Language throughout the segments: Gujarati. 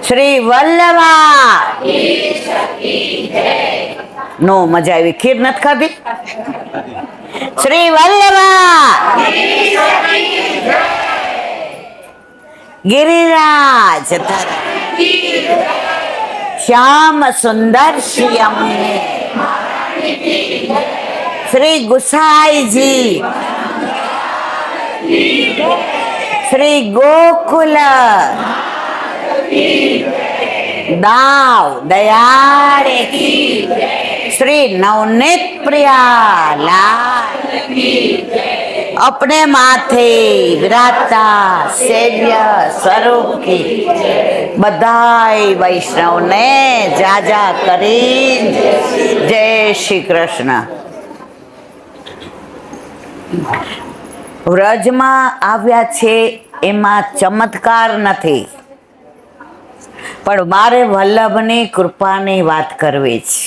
શ્રી વલ્લભા નો મજા આવી. ખીર નથી ખાધી? શ્રી વલ્લભા ગિરિરાજ શ્યામ સુંદર શ્યામ શ્રી ગુસાઈજી શ્રી ગોકુલ દાવ દયાળે श्री नवनीत प्रियालाल अपने माथे विराजता सेव्य स्वरूप की बधाई वैष्णव ने जाजा करी जय श्री कृष्ण. વ્રજમાં આવ્યા છે એમાં ચમત્કાર નથી, પણ મારે વલ્લભની કૃપાની વાત કરવી છે.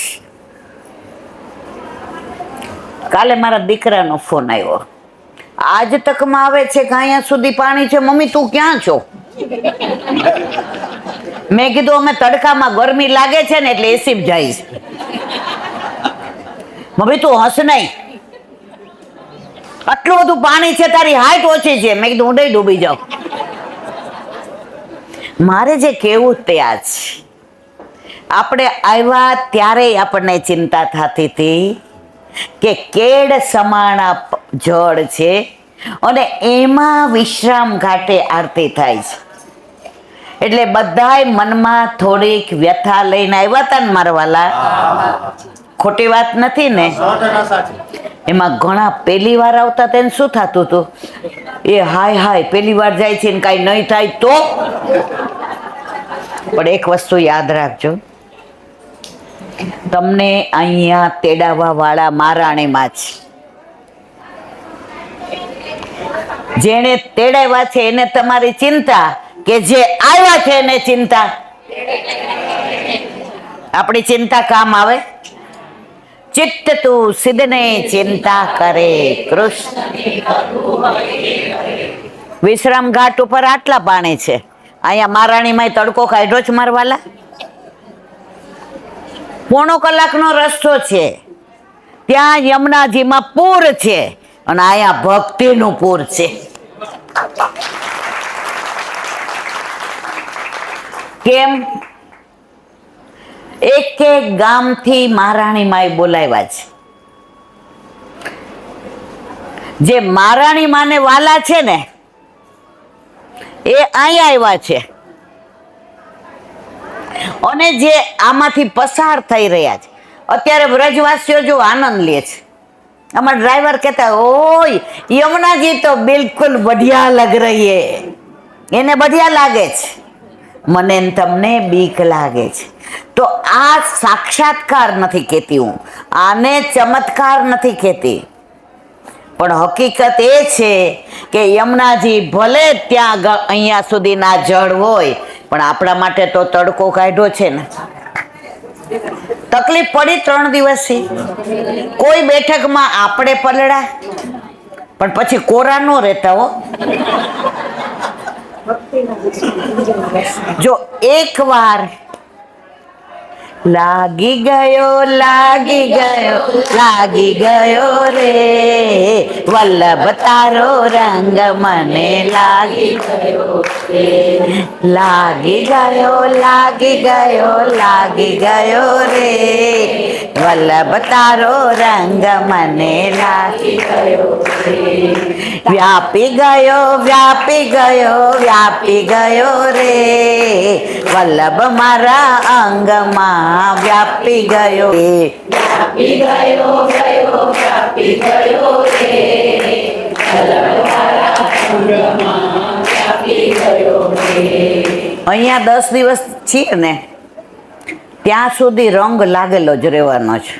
કાલે મારા દીકરાનો ફોન આવ્યો. આજ તકમાં આવે છે કે અહીંયા સુધી પાણી છે, મમ્મી તું ક્યાં છો? મેં કીધું અમે તડકામાં ગરમી લાગે છે ને એટલે એસી જાય છે. મમ્મી તું હસ નહીં, આટલું બધું પાણી છે, તારી હાઈટ ઓછી છે. મેં કીધું હું નહીં ડૂબી જાઉં. મારે જે કેવું તે આ છે, આપણે આવ્યા ત્યારે આપણને ચિંતા થતી હતી કે કેડ સમાણા જળ છે અને એમાં વિશ્રામ ઘાટે આરતી થાય છે, એટલે બધાય મનમાં થોડીક વ્યથા લઈને આવ્યા હતા ને મારા વાલા. ખોટી વાત નથી ને? એમાં ઘણા પહેલી વાર આવતા તેને શું થતું હતું? એ હાય હાય પહેલી વાર જાય છે ને કાંઈ નહીં થાય તો. પણ એક વસ્તુ યાદ રાખજો, તમને અહીંયા તેડાવા વાળા મહારાણીમાં છે. જેને તેડાવ્યા છે એને તમારી ચિંતા, કે જે આવ્યા છે એને ચિંતા? આપણી ચિંતા કામ આવે? ચિત્ત તું સિદ્ધને ચિંતા કરે કૃષ્ણ. વિશ્રામ ઘાટ ઉપર આટલા પાણી છે, અહીંયા મહારાણીમાં તડકો કાઢ્યો જ મારવાલા. પોણો કલાકનો રસ્તો છે, ત્યાં યમુનાજીમાં પૂર છે અને અહીંયા ભક્તિનું પૂર છે. કેમ? એક એક ગામથી મહારાણીમાએ બોલાવ્યા છે. જે મહારાણી માને વાલા છે ને એ અહીંયા આવ્યા છે, અને જે આમાંથી પસાર થઈ રહ્યા છે અત્યારે વ્રજવાસીઓ જો આનંદ લે છે. અમારા ડ્રાઈવર કહેતા ઓય યમુનાજી તો બિલકુલ બઢિયા લગ રહી હે. એને બઢિયા લાગે છે, મને તમને બીક લાગે છે. તો આ સાક્ષાત્કાર નથી કહેતી હું, આને ચમત્કાર નથી કહેતી, પણ હકીકત એ છે કે યમુનાજી ભલે ત્યાં અહીંયા સુધી ના જળ હોય, પણ આપણા માટે તો તડકો કાઢ્યો છે ને. તકલીફ પડી 3 દિવસથી. કોઈ બેઠકમાં આપણે પલળ્યા, પણ પછી કોરા નો રહેતા હો. જો એક વાર લાગી ગયો રે વલ્લભ તારો રંગ મને લાગી ગયો રે વલ્લભ તારો રંગ મને લાગી ગયો રે. વ્યાપી ગયો રે વલ્લભ મારા અંગમાં વ્યાપી ગયો રે. અહીંયા 10 દિવસ છીએ ને ત્યાં સુધી રંગ લાગેલો જ રહેવાનો છે.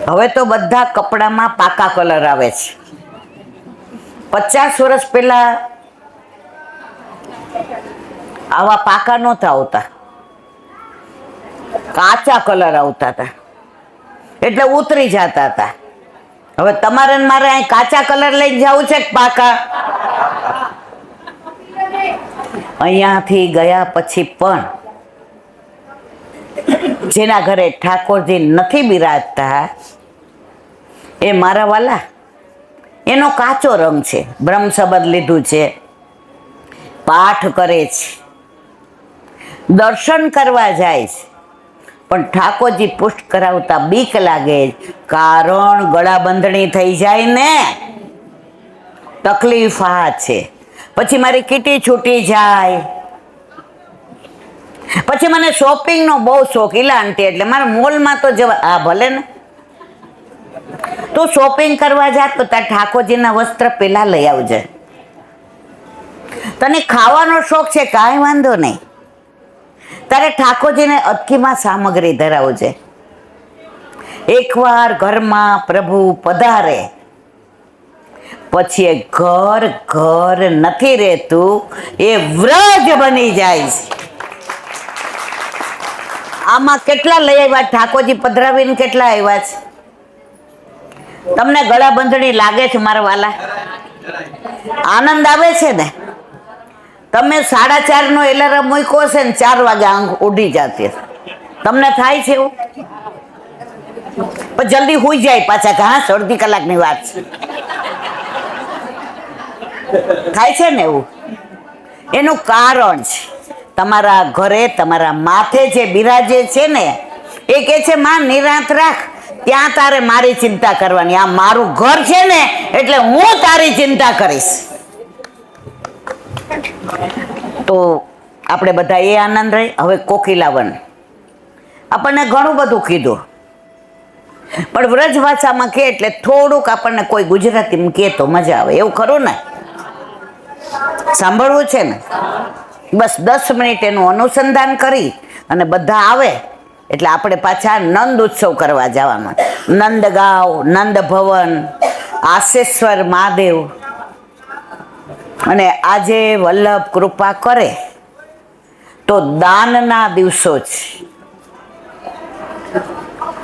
હવે તો બધા કપડામાં પાકા કલર આવે છે. 50 વર્ષ પહેલા આવા પાકા નહોતા આવતા, કાચા કલર આવતા હતા, એટલે ઉતરી જતા હતા. હવે તમારે ને મારે અહીં કાચા કલર લઈને જવું છે કે પાકા? અહીંયાથી ગયા પછી પણ જેના ઘરે ઠાકોરજી નથી બિરાજતા એ મારા વાલા એનો કાચો રંગ છે. બ્રહ્મ શબ્દ લીધું છે, પાઠ કરે છે, દર્શન કરવા જાય છે, પણ ઠાકોરજી પુષ્ટ કરાવતા બીક લાગે, કારણ ગળા બંધણી થઈ જાય ને, તકલીફ આ છે. પછી મારી કીટી છૂટી જાય. પછી મને શોપિંગનો બહુ શોખ, ઈલા આંટી એટલે મારે મોલમાં તો જવા. હા ભલે ને, તું શોપિંગ કરવા જા તો તાર ઠાકોરજીના વસ્ત્ર પેલા લઈ આવજે. તને ખાવાનો શોખ છે, કાંઈ વાંધો નહીં, તારે ઠાકોરજીને અટકીમાં સામગ્રી ધરાવજે. એકવાર ઘરમાં પ્રભુ પધારે પછી એ ઘર ઘર નથી રહેતું, એ વ્રજ બની જાય છે. આમાં કેટલા લઈ આવ્યા ઠાકોરજી પધરાવીને, કેટલા આવ્યા છે? તમને ગળા બંધણી લાગે છે મારા વાલા? આનંદ આવે છે ને? તમે 4:30 નો એલાર્મ મૂક્યો હશે ને 4 વાગે આંખ ઉડી જતી, તમને થાય છે એવું? પણ જલ્દી હુઈ જાય પાછા, કે હા અડધી કલાકની વાત છે, થાય છે ને એવું? એનું કારણ છે તમારા ઘરે તમારા માથે જે બિરાજે છે ને, એ કે છે માં નિરાંત રાખ, ત્યાં તારે મારી ચિંતા કરવાની. આ મારું ઘર છે ને એટલે હું તારી ચિંતા કરીશ. તો આપણે બધા એ આનંદ રહી. હવે કોકિલાવન આપણને ઘણું બધું કીધું, પણ વ્રજ ભાષામાં કે એટલે થોડુંક આપણને કોઈ ગુજરાતીમાં કે તો મજા આવે. એવું ખરું ને? સાંભળવું છે ને? બસ 10 મિનિટ એનું અનુસંધાન કરી અને બધા આવે એટલે આપણે પાછા નંદ ઉત્સવ કરવા જવાનું. નંદગાંવ, નંદ ભવન, આશેશ્વર મહાદેવ. અને આજે વલ્લભ કૃપા કરે તો દાનના દિવસો છે.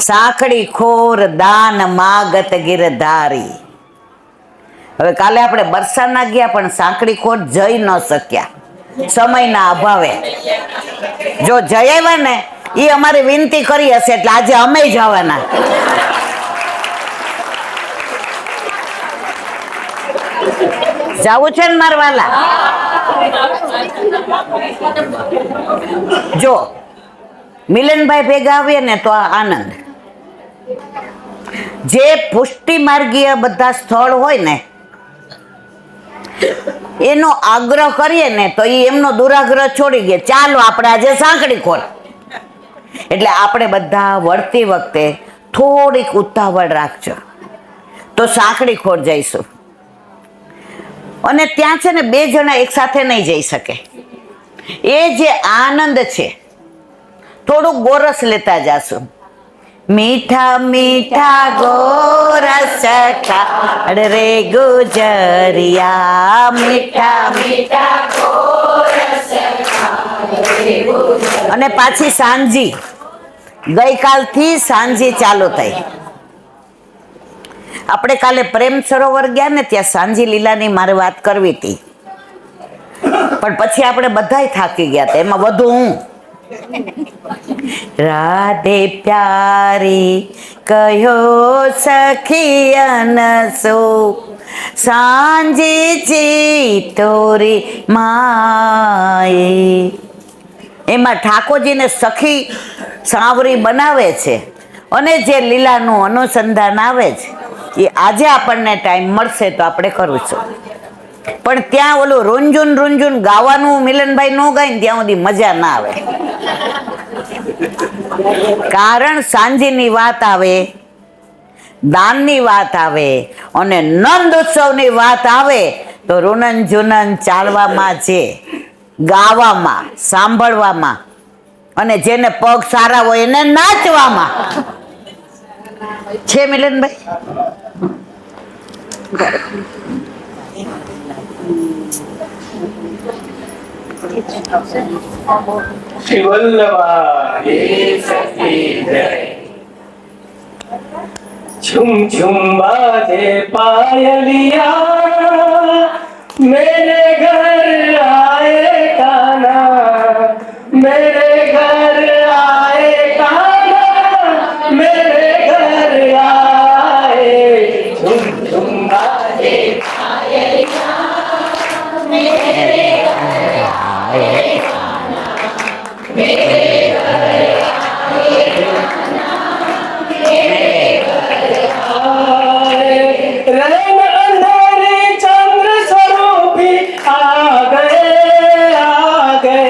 સાંકડી ખોર દાન માગત ગિરધારી. હવે કાલે આપણે બરસાના ગયા પણ સાંકડી ખોર જઈ ન શક્યા સમયના અભાવે. જો જઈ આવ્યા ને એ અમારી વિનંતી કરી હશે એટલે આજે અમે જવાના. જાવું છે ને મારા વાલા? જો મિલનભાઈ ભેગા આવીએ ને તો આનંદ. જે પુષ્ટિ માર્ગીય બધા સ્થળ હોય ને એનો આગ્રહ કરીએ ને તો એ એમનો દુરાગ્રહ છોડી ગયા, ચાલો આપણે આજે સાંકડી ખોર. એટલે આપણે બધા વળતી વખતે થોડીક ઉતાવળ રાખજો તો સાંકડી ખોર જઈશું. અને ત્યાં છે ને 2 જણા એક સાથે નહીં જઈ શકે. એ જે આનંદ છે થોડુંક ગોરસ લેતા જાશું. મીઠા મીઠા ગોરસ ખાડ રે ગુજરિયા, મીઠા મીઠા ગોરસ ખાડ રે ગુજરિયા. અને પાછી સાંજી, ગઈકાલથી સાંજી ચાલુ થઈ. આપણે કાલે પ્રેમ સરોવર ગયા ને, ત્યાં સાંજી લીલાની મારે વાત કરવી હતી, પણ પછી આપણે બધાય થાકી ગયા હતા, એમાં વધુ હું. રાધે પ્યારી કયો સખી અનસો, સાંજી તોરી માએ. એમાં ઠાકોરજીને સખી સાવરી બનાવે છે અને જે લીલાનું અનુસંધાન આવે છે એ આજે આપણને ટાઈમ મળશે તો આપણે કરીશું. પણ ત્યાં ઓલું રૂંઝુન રૂંઝુન ગાવાનું મિલનભાઈ ન ગાય ને ત્યાં સુધી મજા ના આવે. કારણ સાંજીની વાત આવે, દાનની વાત આવે અને નંદ ઉત્સવની વાત આવે તો રૂનન જુનન ચાલવામાં છે, ગાવામાં, સાંભળવામાં અને જેને પગ સારા હોય એને નાચવામાં છે. મિલનભાઈ શ્રી વલ્લભા झुम झुम बाजे पायलिया मेरे घर आए कान्हा. रैन अंधेरे चंद्र स्वरूपी आ गए, आ गए।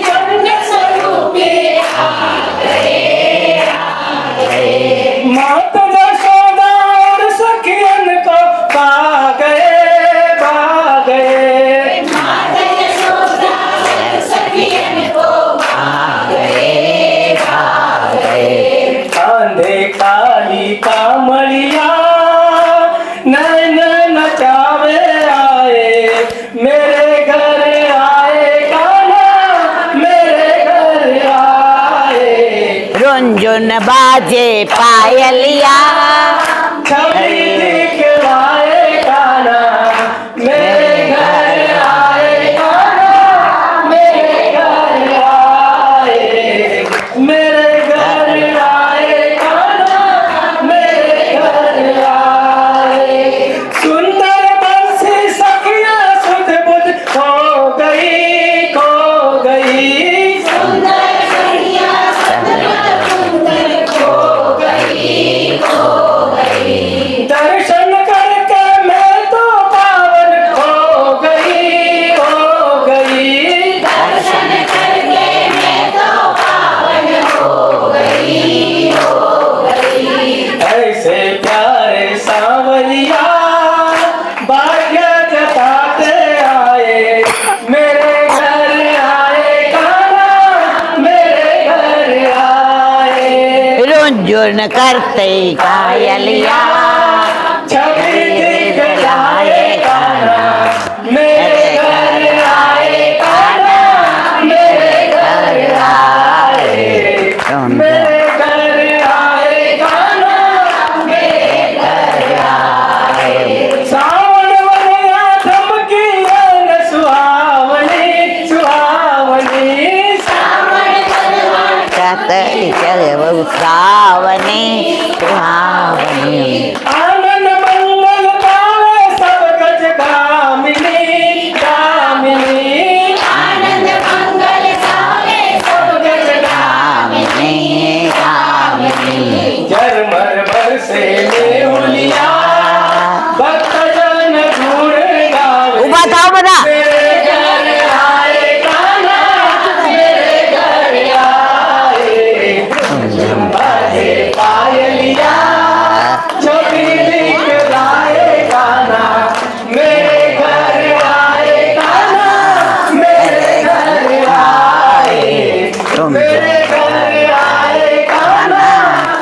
चंद्र स्वरूपी मात यशोदा और सखियन को पा गए, पा गए। कांधे काली कामड़िया नैन नचावे आए, मेरे घर आए कान्हा, मेरे घर आए। रुंझुन बाजे पायलिया छवि दिखलाए कान्हा, मेरे घर आए कान्हा, मेरे घर आए। मेरे घर आए कान्हा, मेरे घर आए। सुंदर बंसी सखिया सुध बुध खो गई, खो गई। दर्शन करके मैं तो पावन हो गई, हो गई। ऐसे प्यारे सांवरिया भाग्य जताते आए, मेरे घर आए कान्हा, मेरे घर आए। रुंझुन करते पायलिया छवि दिखलाए कान्हा, मेरे घर आए कान्हा, मेरे घर आए। मेरे घर आए कान्हा, मेरे घर आए। सावन वनिया थमकी रंग सुहावनी, सुहावनी। चतरी चले बहु सावनी सुहावनी आनंद मंगल पावे सब गज गामिनी, गामिनी। सब गज कामिनी कामिनी झरमर बरसे मेहुलिया, भक्त जन गुण गावे। ઊભા થાઓ બધા मेरे घर आए कान्हा, मेरे घर आए। बाजे पायलिया छवि दिखलाए कान्हा, मेरे घर आए कान्हा, मेरे घर आए। मेरे घर आए कान्हा,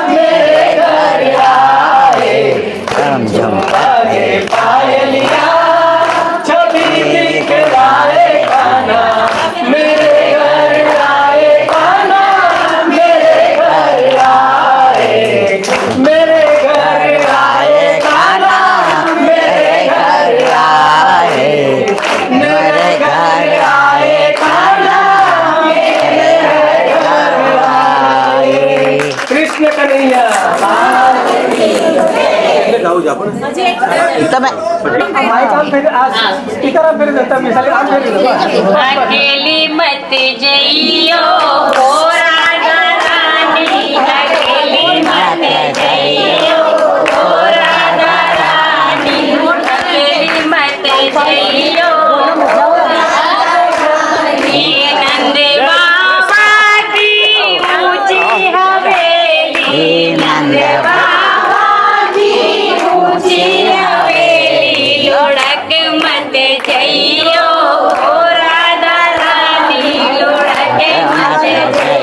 मेरे घर आए। बाजे पायलिया छवि दिखलाए कान्हा, मेरे घर आए कान्हा, मेरे घर आए। मेरे घर आए कान्हा, मेरे घर आए। मेरे घर आए कान्हा, मेरे घर आए। कृष्ण कन्हैया તમે अकेली मत जइयो हो राधा रानी, अकेली मत जइयो हो राधा रानी, अकेली मत जइयो हो राधा रानी। नंद बाबा की ऊंची हवेली, नंद बाबा की ऊंची हवेली, लुढ़क मत जइयो हो राधा रानी, लुढ़क मत जइयो।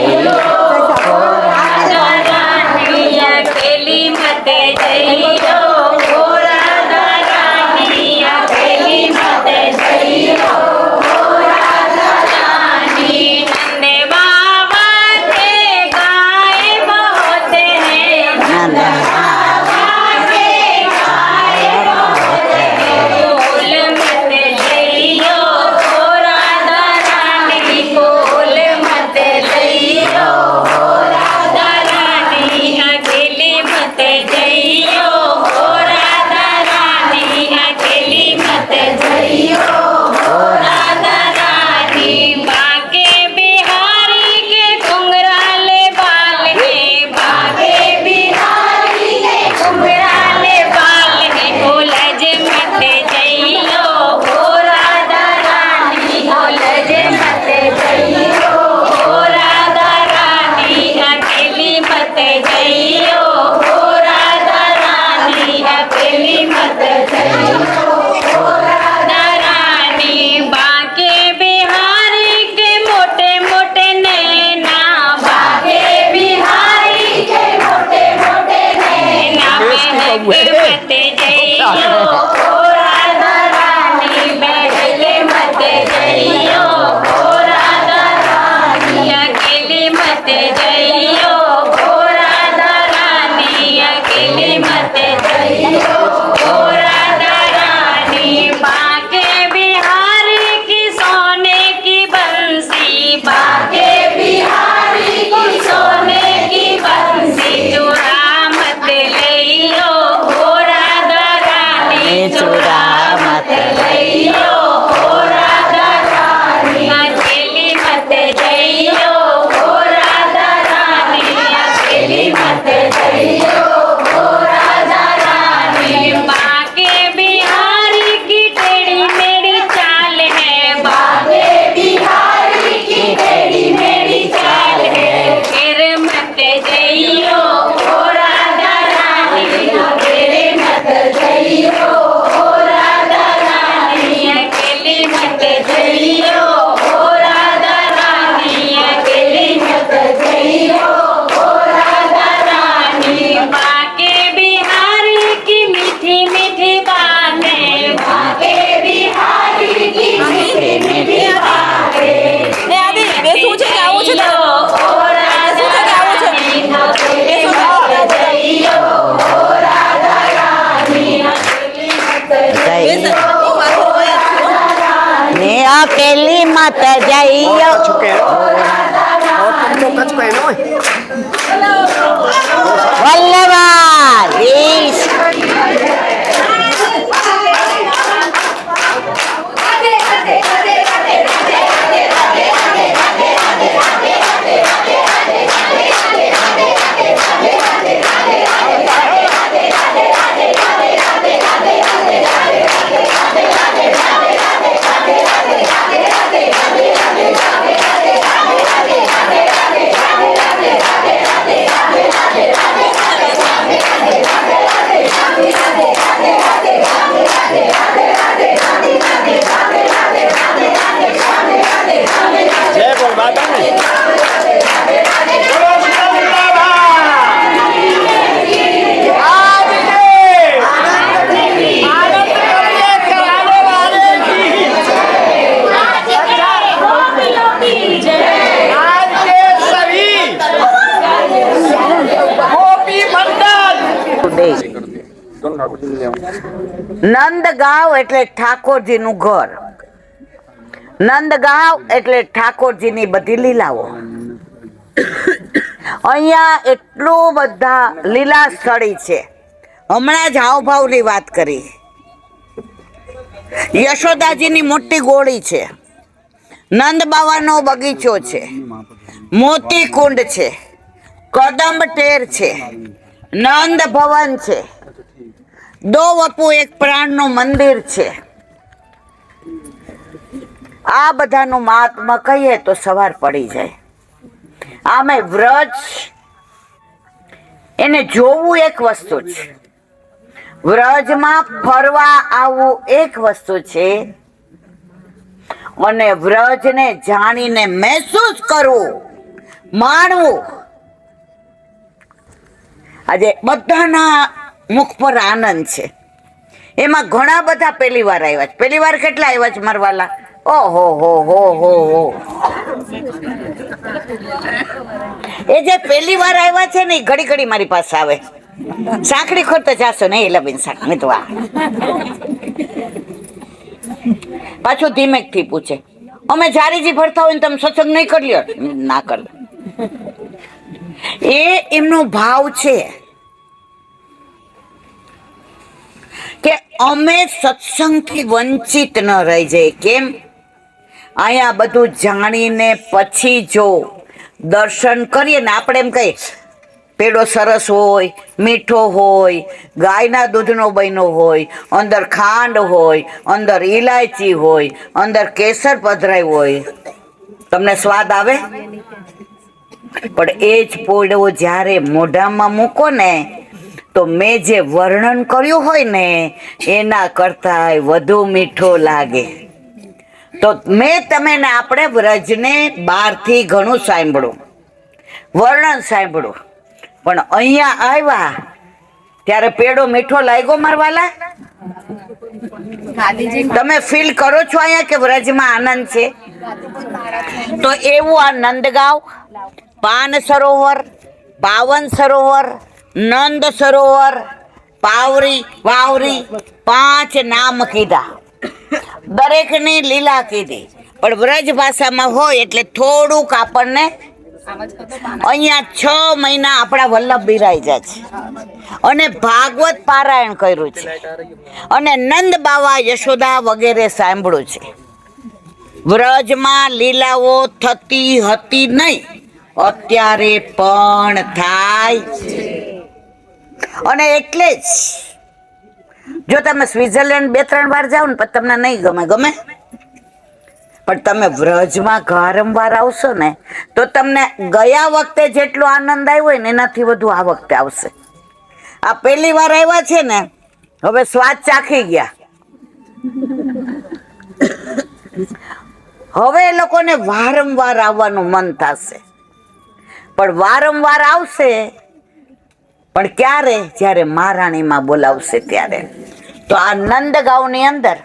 જઈયો હો રાધા રાની અકેલી મત જઈયો હો રાધા રાની બાકે બિહારી કી મીઠી મીઠી બાतें બાકે બિહારી કી મીઠી મીઠી બાतें એ આદિ બેસવું છે કે આવું છે તારે? હો રાધા રાની જઈયો હો રાધા રાની અકેલી મત બેસ. હું માથું ધોઈ જ છું, હો. ને અકેલી મત જઈયો વલ્લભા ઈશ. જય બોલ બાબાને. બોલો સુદામા. આજની આનંદ કરીએ ચાલે વાલેથી. आज के सभी गोपी मंडल નંદગાંવ એટલે ઠાકોરજીનું ઘર. નંદગાંવ એટલે ઠાકોરજીની બધી લીલાઓ. અહીંયા એટલું બધા લીલા સ્થળી છે. હમણાં જ હાવભાવની વાત કરી. યશોદાજીની મોટી ગોળી છે, નંદ બાવાનો બગીચો છે, મોતી કુંડ છે, કદંબ ટેર છે, નંદ ભવન છે, દો વપુ એક પ્રાણનું મંદિર છે. આ બધાનું મહાત્મા કહીએ તો સવાર પડી જાય. આમે વ્રજ એને જોવું એક વસ્તુ છે, વ્રજમાં ફરવા આવવું એક વસ્તુ છે, અને વ્રજને જાણીને મહેસૂસ કરવું, માણવું. આજે બધાના મુખ પર આનંદ છે. એમાં ઘણા બધા પહેલી વાર આવ્યા છે. પહેલી વાર કેટલા આવ્યા છે મારવાલા? ઓહો હો હો હો હો. એ જે પહેલી વાર આવ્યા છે ને એ ઘડી ઘડી મારી પાસે આવે. સાંકડી ખોરતા જાશો ને એ લબીન સાંક મેં તો આ પાછું ધીમેકથી પૂછે, અમે જારીજી ભરતા હોય ને તમે સત્સંગ નહીં કરી લ્યો? ના કર. એ એમનો ભાવ છે કે અમે સત્સંગથી વંચિત ન રહી જઈએ. કેમ? અહીંયા બધું જાણીને પછી જો દર્શન કરીએ ને, આપણે એમ કહીએ પેડો સરસ હોય, મીઠો હોય, ગાયના દૂધનો બન્યો હોય, અંદર ખાંડ હોય, અંદર ઇલાયચી હોય, અંદર કેસર પધરાયું હોય, તમને સ્વાદ આવે? પણ એ જ પોડો જ્યારે મોઢામાં મૂકો ને તો મેં જે વર્ણન કર્યું હોય ને એના કરતાં વધુ મીઠો લાગે. તો મેં તમે ને આપણે વ્રજને બહારથી ઘણું સાંભળ્યું, વર્ણન સાંભળ્યું, પણ અહીંયા આવ્યા ત્યારે પેડો મીઠો લાગ્યો મારવાલા? તમે ફીલ કરો છો અહીંયા કે વ્રજમાં આનંદ છે? તો એવું આ નંદગાંવ, પાન સરોવર, પાવન સરોવર, નંદ સરોવર, પાવરી વાવરી 5 નામ કીધા. દરેકની લીલા કીધી, પણ વ્રજ ભાષામાં હોય એટલે થોડુંક આપણને અહીંયા 6 મહિના આપણા વલ્લભ બિરાઈ જાય છે. અને ભાગવત પારાયણ કર્યું છે, અને નંદ બાવા યશોદા વગેરે સાંભળ્યું છે. વ્રજમાં લીલાઓ થતી હતી નહીં, અત્યારે પણ થાય છે. અને એટલે જ જો તમે સ્વિટ્ઝરલેન્ડ 2-3 વાર જાઓ ને પછી તમને નહીં ગમે, ગમે પણ તમે વ્રજમાં વારંવાર આવશો ને તો તમને ગયા વખતે જેટલો આનંદ આવ્યો હોય ને એનાથી વધુ આ વખતે આવશે. આ પહેલી વાર આવ્યા છે ને, હવે સ્વાદ ચાખી ગયા. હવે એ લોકોને વારંવાર આવવાનું મન થશે, પણ વારંવાર આવશે પણ ક્યારે? જ્યારે મહારાણીમાં બોલાવશે ત્યારે. તો આ નંદગાંવની અંદર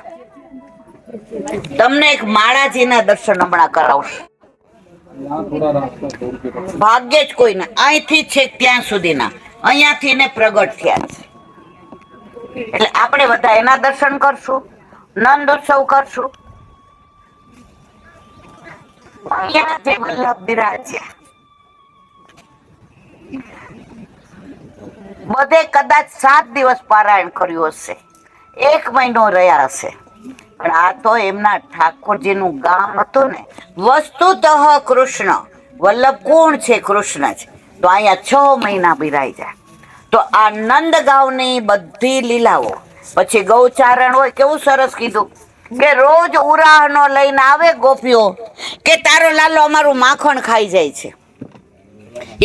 તમને એક માળાજીના દર્શન હમણાં કરાવશું. ભાગ્યે જ કોઈને અહીંથી છેક ત્યાં સુધીના અહીંયાથી ને પ્રગટ થયા છે. એટલે આપણે બધા એના દર્શન કરશું, નંદ ઉત્સવ કરશું. અહીંયા જે વલ્લભ બિરાજ્યા, બધે કદાચ 7 દિવસ પારાયણ કર્યું હશે, 1 મહિનો રહ્યા હશે, પણ આ તો એમના ઠાકોરજીનું ગામ હતું ને. વસ્તુતઃ કૃષ્ણ વલ્લભ કોણ છે? કૃષ્ણ છે. તો અહીંયા 6 મહિના બિરાઈ જાય. તો આ નંદગાંવની બધી લીલાઓ, પછી ગૌચારણ હોય, કેવું સરસ કીધું કે રોજ ઉરાહનો લઈને આવે ગોપીઓ કે તારો લાલો અમારું માખણ ખાઈ જાય છે.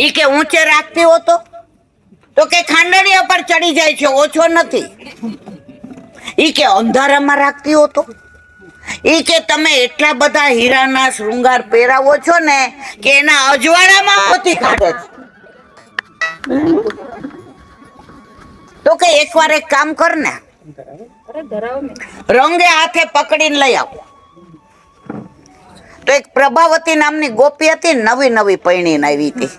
ઈ કે ઊંચે રાખતી હોતો તો કે ખાંડણીઓ પર ચડી જાય છે, ઓછો નથી. ઈ કે અંધારામાં રાખતી હોતો, ઈ કે તમે એટલા બધા હીરાના શૃંગાર પહેરાવો છો ને કે એના અજવાળામાં મોતી કાઢે છે. તો કે એકવાર એક કામ કર ને, રંગે હાથે પકડીને લઈ આવ. તો એક પ્રભાવતી નામની ગોપી હતી, નવી નવી પરણીને આવી હતી.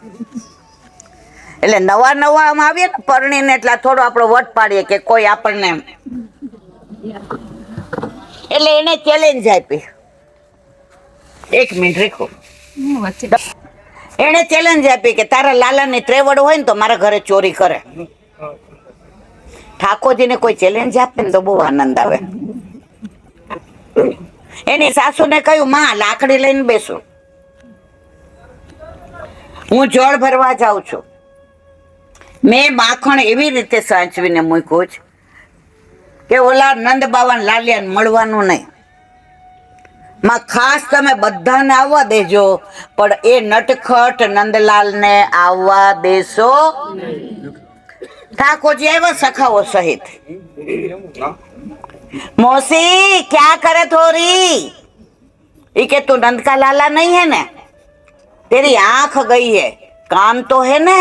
એટલે નવા નવા આમ આવીએ ને પરણીને, એટલે થોડો આપણો વટ પાડીએ કે કોઈ આપણને, એટલે એને ચેલેન્જ આપી. 1 મિનિટ રીખો. એને ચેલેન્જ આપી કે તારા લાલાની ત્રેવડ હોય ને તો મારા ઘરે ચોરી કરે. ઠાકોરજીને કોઈ ચેલેન્જ આપે ને તો બહુ આનંદ આવે. એની સાસુને કહ્યું, માં લાકડી લઈને બેસો, હું જળ ભરવા જાઉં છું. મેં માખણ એવી રીતે સાચવીને મૂક્યું છે કે ઓલા નંદ બાવા લાલિયાને મળવાનું નહીં. માં ખાસ તમે બધાને આવવા દેજો, પણ એ નટખટ નંદલાલને આવવા દેશો. ઠાકોરજી આવ્યા સખાઓ સહિત. मौसी क्या करे थोड़ी? ये के तू नंद का लाला नहीं है ना, तेरी आंख गई है, कान तो है ना,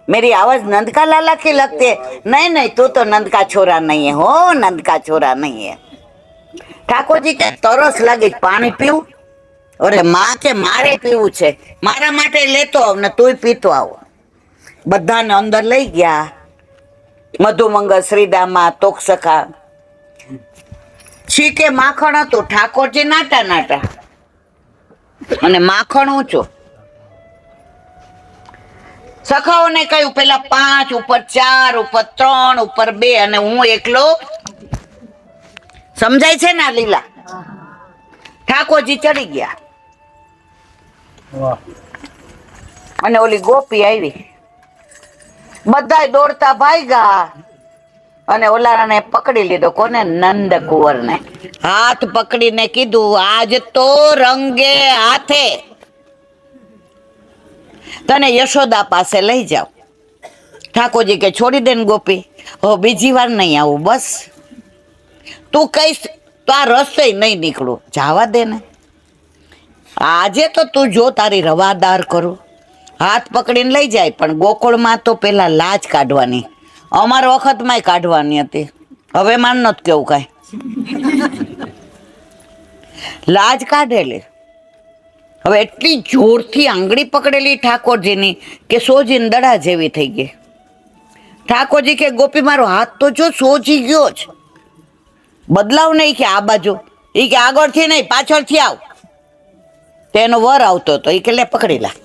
मेरी आवाज नंद का लाला की लगती है. नहीं नहीं, तू तो नंद का छोरा नहीं है, हो नंद का छोरा नहीं है. ठाकुर जी के तरस लगी पानी पीવું? અરે માં કે મારે પીવું છે, મારા માટે લેતો આવ ને તું પીતો આવ. બધાને અંદર લઈ ગયા. મધુમંગલ, શ્રીદામા, તોક્ષકા, છીકે માખણ હતું. ઠાકોરજી નાટા નાટા અને માખણ ઊંચો. સખાઓને કહ્યું પેલા 5 ઉપર 4 ઉપર 3 ઉપર 2 અને હું એકલો. સમજાય છે ને આ લીલા? ઠાકોરજી ચડી ગયા અને ઓલી ગોપી આવી. બધા દોડતા ભાગ્યા અને ઓલાને પકડી લીધો. કોને? નંદ કુંવરને. હાથ પકડીને કીધું, આજ તો રંગે હાથે તને યશોદા પાસે લઈ જાવ. ઠાકોરજી કે છોડી દે ને ગોપી, હો બીજી વાર નહીં આવું, બસ તું કહીશ તો આ રસ્તે નહીં નીકળું, જવા દે ને. આજે તો તું જો તારી રવાદાર કરું. હાથ પકડીને લઈ જાય, પણ ગોકુળમાં તો પેલા લાજ કાઢવાની, અમારા વખતમાં કાઢવાની હતી. હવે માન નથી કેવું કાંઈ. લાજ કાઢેલી. હવે એટલી જોરથી આંગળી પકડેલી ઠાકોરજીની કે સોજીને દડા જેવી થઈ ગઈ. ઠાકોરજી કે ગોપી મારો હાથ તો જો સોજી ગયો જ, બદલાવ નહીં કે આ બાજુ. એ કે આગળથી નહીં, પાછળથી આવ. તેનો વર આવતો હતો. એ કે લે પકડી લા.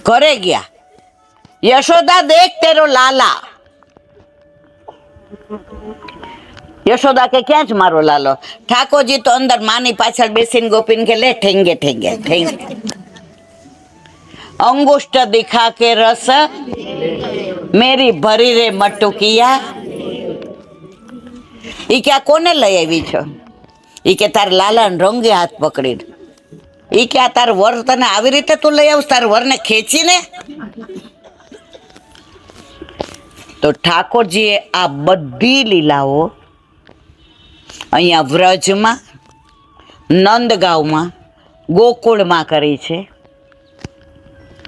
ઘરે ગયા. યશોદા દેખ તેરો લાલા. યશોદા કે ક્યાં જ મારો લાલો? ઠાકોરજી તો અંદર માની પાછળ બેસીને ગોપીને કે લે ઠેંગે ઠેંગે ઠેંગે. અંગુષ્ઠ દિખા કે રસ મેરી ભરી રે મટુકિયા. ઈ કે આ કોને લઈ આવી છો? ઈ કે તાર લાલાને રંગે હાથ પકડીને. ઈ કે આ તાર વર તને આવી રીતે તું લઈ આવશ, તાર વરને ખેંચીને? તો ઠાકોરજીએ આ બધી લીલાઓ અહીંયા વ્રજમાં નંદગાંવમાં ગોકુળમાં કરી છે.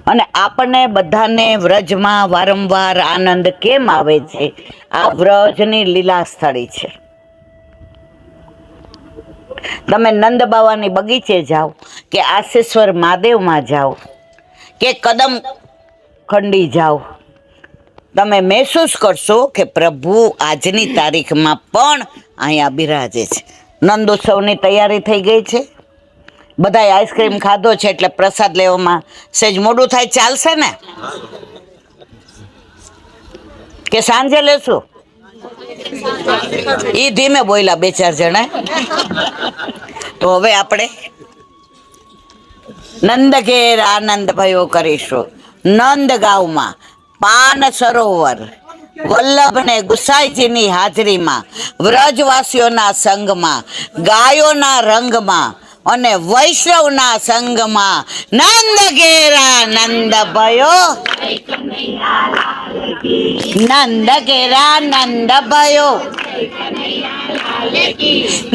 અને આપણને બધાને વ્રજમાં વારંવાર આનંદ કેમ આવે છે? આ વ્રજની લીલા સ્થળી છે. તમે નંદ બાવાની બગીચે જાઓ કે આશેશ્વર મહાદેવમાં જાઓ કે કદમ ખંડી જાઓ, તમે મહેસૂસ કરશો કે પ્રભુ આજની તારીખમાં પણ અહીંયા બિરાજે છે. નંદોત્સવની તૈયારી થઈ ગઈ છે. બધાએ આઈસ્ક્રીમ ખાધો છે એટલે પ્રસાદ લેવામાં સહેજ મોડું થાય, ચાલશે ને? કે સાંજે લેશું? ઈ ધીમે બોલ્યા 2-4 જણા. તો હવે આપણે નંદ ઘેર આનંદ ભયો કરીશું. નંદગાંવમાં પાન સરોવર વલ્લભ ને ગુસાઈજીની હાજરીમાં, વ્રજવાસીઓના સંગમાં, ગાયોના રંગમાં અને વૈષ્ણવના સંગમાં નંદ ઘેરા નંદ ભયો, નંદ ઘેરા નંદ ભયો,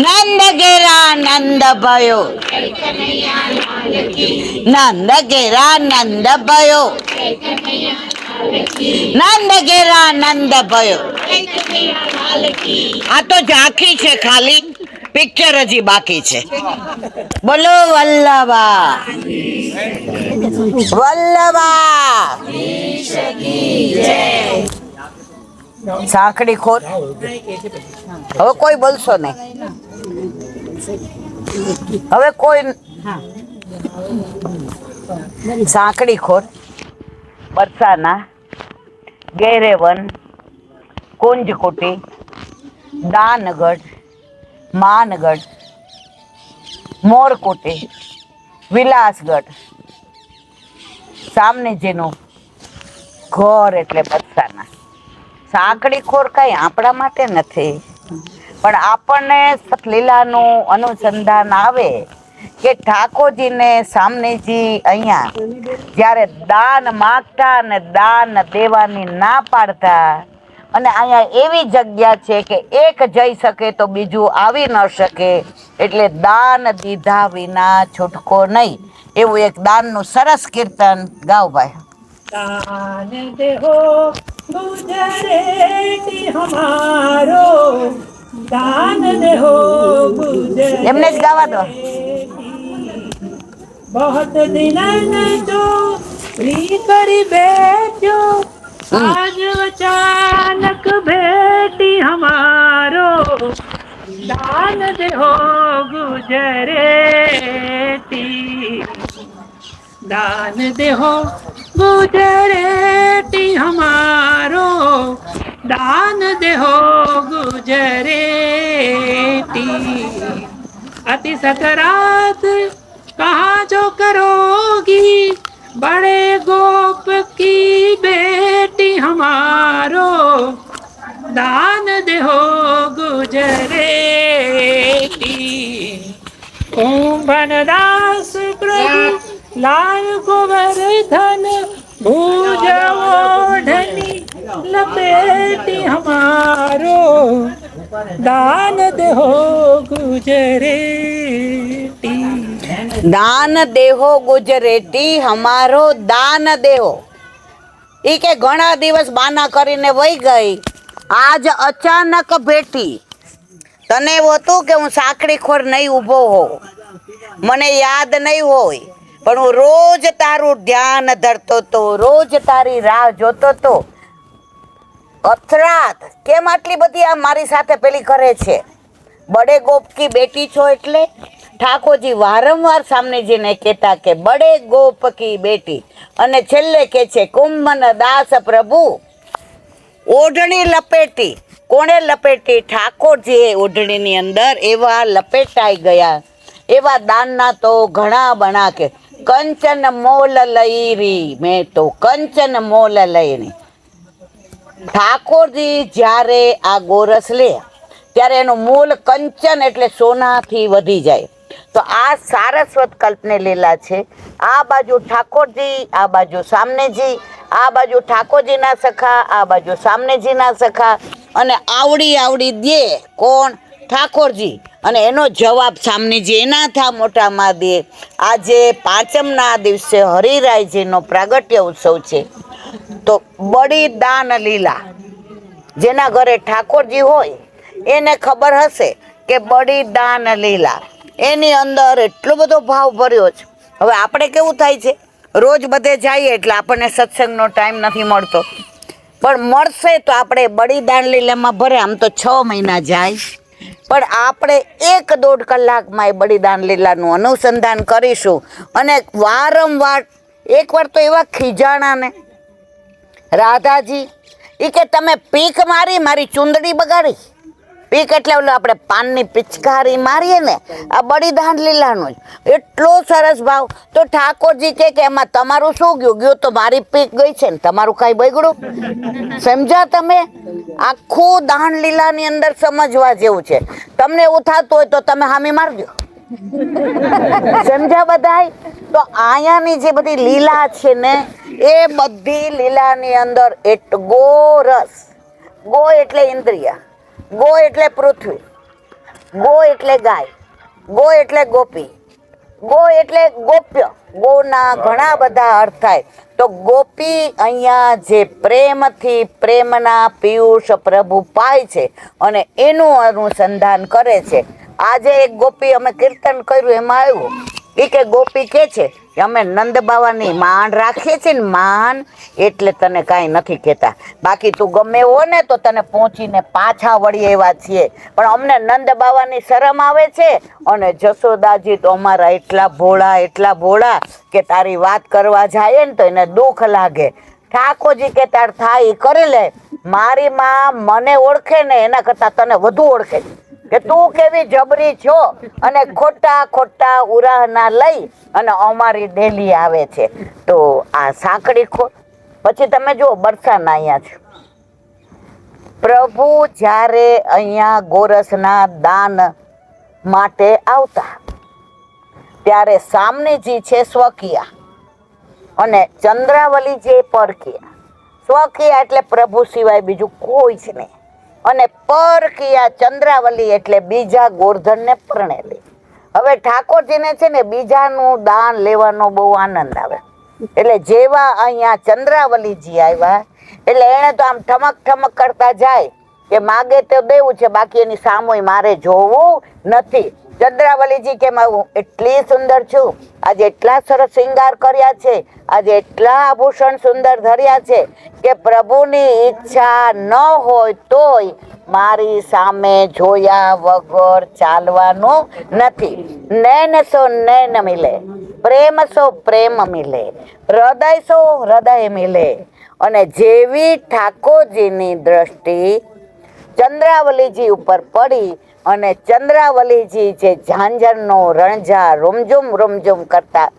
નંદ ઘેરા નંદ ભયો, નંદ ઘેરા નંદ ભયો, નંદ ઘેરા નંદ ભયો. આ તો ઝાંખી છે, ખાલી પિક્ચર હજી બાકી છે. બોલો વલ્લભા વલ્લભા. સાંકડી ખોર. હવે કોઈ બોલશો નહીં. હવે કોઈ સાંકડી ખોર, બરસાના, ગેરેવન, કુંજકુટી, દાનગઢ, માનગઢ, મોરકુટી, વિલાસગઢ, સામનેજીનું ઘર એટલે બરસાના. સાંકડી ખોર કઈ આપણા માટે નથી, પણ આપણને સતલીલાનું અનુસંધાન આવે કે ઠાકોરજીને સામનેજી અહીંયા જ્યારે દાન માગતા અને દાન દેવાની ના પાડતા, અને અહીંયા એવી જગ્યા છે કે એક જઈ શકે તો બીજું આવી ન શકે, એટલે દાન દીધા વિના છૂટકો નહીં, એવું એક દાનનું સરસ કીર્તન ગાઓ ભાઈ. દાન દેહો ગુજરેટી હમારો, દાન દેહો ગુજરેટી. એમને જ ગાવા દો. बहुत दिन जो प्री करी बैठो, आज अचानक भेटी हमारो, दान देहो गुजरेटी, दान देहो गुजरेटी हमारो, दान देहो गुजरेटी. अति सकरात कहाँ जो करोगी, बड़े गोप की बेटी हमारो, दान देहो गुजरेटी. कुंभनदास प्रभु लाल गोवर्धन, भुज ओढ़नी लपेटी हमारो, दान देहो गुजरेटी. દાન દેહો ગુજરેટી હમારો દાન દેહો. ઈ કે ઘણા દિવસ બાના કરીને વહી ગઈ, આજ અચાનક ભેટી. તને એવું હતું કે હું સાંકડી ખોર નહીં ઊભો હોઉં, મને યાદ નહીં હોય, પણ હું રોજ તારું ધ્યાન ધરતો તો, રોજ તારી રાહ જોતો તો. અથડાત કેમ આટલી બધી આ મારી સાથે પેલી કરે છે? બડે ગોપ કી બેટી છો એટલે ઠાકોરજી વારંવાર સામનેજીને કહેતા કે બડે ગોપ કી બેટી, અને છેલ્લે કે છે કુંભન દાસ પ્રભુ ઓઢણી લપેટી. કોણે લપેટી? ઠાકોરજીએ ઓઢણીની અંદર એવા લપેટાઈ ગયા. એવા દાનના તો ઘણા બના કે કંચન મોલ લઈરી, મેં તો કંચન મોલ લઈરી. ઠાકોરજી જ્યારે આ ગોરસ લે ત્યારે એનું મૂળ કંચન એટલે સોનાથી વધી જાય. તો આ સારસ્વત કલ્પને લીલા છે. આ બાજુ ઠાકોરજી, આ બાજુ સામનેજી, આ બાજુ ઠાકોરજીના સખા, આ બાજુ સામનેજીના સખા, અને આવડી આવડી દે કોણ? ઠાકોરજી. અને એનો જવાબ સામનેજી એના થા મોટામાં દે. આજે પાંચમના દિવસે હરિરાયજીનો પ્રાગટ્ય ઉત્સવ છે. તો બલિદાન લીલા, જેના ઘરે ઠાકોરજી હોય એને ખબર હશે કે બલિદાન લીલા એની અંદર એટલો બધો ભાવ ભર્યો છે. હવે આપણે કેવું થાય છે, રોજ બધે જઈએ એટલે આપણને સત્સંગનો ટાઈમ નથી મળતો, પણ મળશે તો આપણે બલિદાન લીલામાં ભરે. આમ તો 6 મહિના જાય, પણ આપણે 1-1.5 કલાકમાં એ બલિદાન લીલાનું અનુસંધાન કરીશું. અને વારંવાર, એકવાર તો એવા ખીજાણા ને રાધાજી, એ કે તમે પીક મારી, મારી ચુંદડી બગાડી. પીક એટલે ઓલું આપણે પાનની પિચકારી મારીએ ને, આ બલિદાન લીલાનો જ એટલો સરસ ભાવ. તો ઠાકોરજી કે એમાં તમારું શું ગયું? ગયું તો મારી પીક ગઈ છે ને તમારું કાંઈ બગડ્યું? સમજ્યા તમે? આખું દાન લીલાની અંદર સમજવા જેવું છે. તમને એવું થતું હોય તો તમે હામી મારજો. સમજ્યા બધાય? તો અહીંયાની જે બધી લીલા છે ને, એ બધી લીલાની અંદર ગોરસ, ગો એટલે ઇન્દ્રિય, ગો એટલે પૃથ્વી, ગો એટલે ગાય, ગો એટલે ગોપી, ગો એટલે ગોપ્ય. ગોના ઘણા બધા અર્થ થાય. તો ગોપી અહીંયા જે પ્રેમથી પ્રેમના પિયુષ પ્રભુ પાય છે અને એનું અનુસંધાન કરે છે. આજે એક ગોપી અમે કીર્તન કર્યું એમાં આવ્યું, એ કે ગોપી કે છે કે અમે નંદ બાવાની માન રાખીએ છીએ ને, માન એટલે તને કાંઈ નથી કહેતા, બાકી તું ગમે એવો ને તો તને પહોંચીને પાછા વળી એવા છીએ, પણ અમને નંદ બાવાની શરમ આવે છે. અને જશોદાજી તો અમારા એટલા ભોળા કે તારી વાત કરવા જાય ને તો એને દુઃખ લાગે. ઠાકોરજી કે તાર થાય એ કરી લે, મારી માં મને ઓળખે ને એના કરતાં તને વધુ ઓળખે છે કે તું કેવી જબરી છો, અને ખોટા ઉરાહના લઈ અને અમારી ડેલી આવે છે. તો આ સાંકડી ખોટ. પછી તમે જુઓ બરસાના અહીંયા છે. પ્રભુ જ્યારે અહીંયા ગોરસના દાન માટે આવતા ત્યારે સામનેજી છે સ્વકીયા અને ચંદ્રાવલી જે પરકીયા. સ્વકીયા એટલે પ્રભુ સિવાય બીજું કોઈ જ નહીં, અને પરકીયા ચંદ્રાવલી એટલે બીજા ગોરધનને પરણેલી. હવે ઠાકોરજીને છે ને બીજાનું દાન લેવાનો બહુ આનંદ આવે. એટલે જેવા અહીંયા ચંદ્રાવલીજી આવ્યા એટલે એને તો આમ ઠમક કરતા જાય કે માગે તો દેવું છે, બાકી એની સામુય મારે જોવું નથી. ચંદ્રાવલીજી કેમ આવું? એટલી સુંદર છું, આજે એટલા સરસ શૃંગાર કર્યા છે, આજે એટલા આભૂષણ સુંદર ધર્યા છે કે પ્રભુની ઈચ્છા ન હોય તોય મારી સામે જોયા વગર ચાલવાનું નથી. નૈન સો નૈન મિલે, પ્રેમ સો પ્રેમ મિલે, હૃદય સો હૃદય મિલે. અને જેવી ઠાકોરજીની દ્રષ્ટિ ચંદ્રાવલીજી ઉપર પડી અને ચંદ્રાવલીજી જે ઝાંઝરનો રણઝા રૂમઝુમ કરતા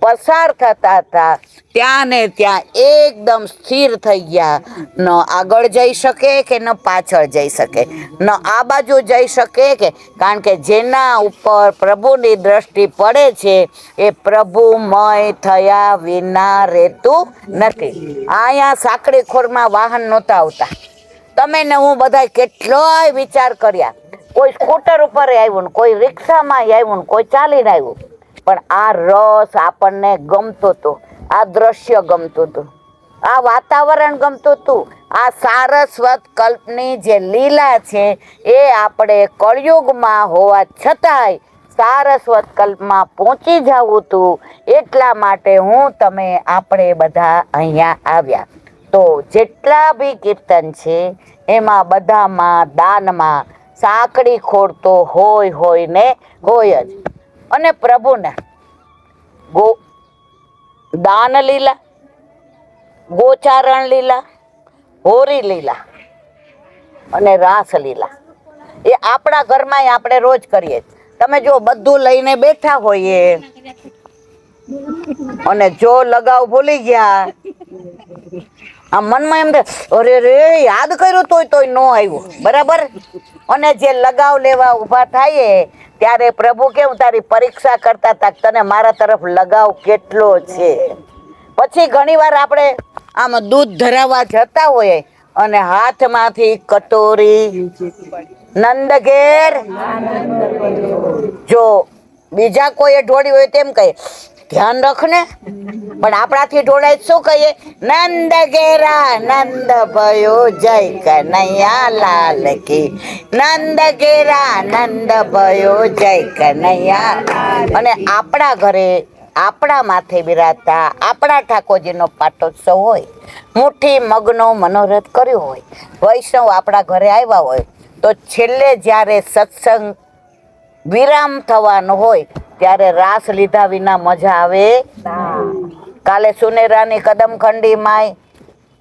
પસાર થતા હતા, ત્યાં ને ત્યાં એકદમ સ્થિર થઈ ગયા. ન આગળ જઈ શકે કે ન પાછળ જઈ શકે, ન આ બાજુ જઈ શકે કે, કારણ કે જેના ઉપર પ્રભુની દ્રષ્ટિ પડે છે એ પ્રભુમય થયા વિના રહેતું નથી. અહીંયા સાંકડી ખોરમાં વાહન નહોતા આવતા. તમે ને હું બધા કેટલોય વિચાર કર્યા, કોઈ સ્કૂટર ઉપર આવ્યું ને, કોઈ રિક્ષામાં આવ્યું ને, કોઈ ચાલીને આવ્યું, પણ આ રસ આપણને ગમતું હતું, આ દ્રશ્ય ગમતું હતું, આ વાતાવરણ ગમતું હતું. આ સારસ્વત કલ્પની જે લીલા છે એ આપણે કળિયુગમાં હોવા છતાંય સારસ્વત કલ્પમાં પહોંચી જવું હતું. એટલા માટે હું તમે આપણે બધા અહીંયા આવ્યા. તો જેટલા બી કીર્તન છે એમાં બધામાં દાનમાં સાંકડી ખોડ તો હોય ને હોય જ. અને પ્રભુને દાન લીલા, ગોચારણ લીલા, હોરી લીલા અને રાસ લીલા એ આપણા ઘરમાં આપણે રોજ કરીએ. તમે જો બધું લઈને બેઠા હોઈએ અને જો લગાવ ભૂલી ગયા, આ મનમાં એમ અરે રે યાદ કર્યું તોય ન આવ્યું, બરાબર. અને જે લગાવ લેવા ઊભા થાય ત્યારે પ્રભુ કેવું તારી પરીક્ષા કરતા હતા, તને મારા તરફ લગાવ કેટલો છે. પછી ઘણીવાર આપણે આમ દૂધ ધરાવવા જતા હોઈએ અને હાથમાંથી કટોરી નંદ ઘેર જો બીજા કોઈએ ઢોળી હોય તેમ કહે ધ્યાન રાખ ને, પણ આપણાથી ઢોળાય શું કહીએ? નંદ ઘેરા નંદ ભયો જય કનૈયા લાલ કી, નંદ ઘેરા નંદ ભયો જય કનૈયા. અને આપણા ઘરે આપણા માથે બિરાજતા આપણા ઠાકોરજીનો પાટોત્સવ હોય, મુઠ્ઠી મગનો મનોરથ કર્યો હોય, વૈષ્ણવ આપણા ઘરે આવ્યા હોય તો છેલ્લે જ્યારે સત્સંગ વિરામ થવાનો હોય ત્યારે રાસ લીધા વિના મજા આવે. કાલે સુનેરાની કદમખંડી માય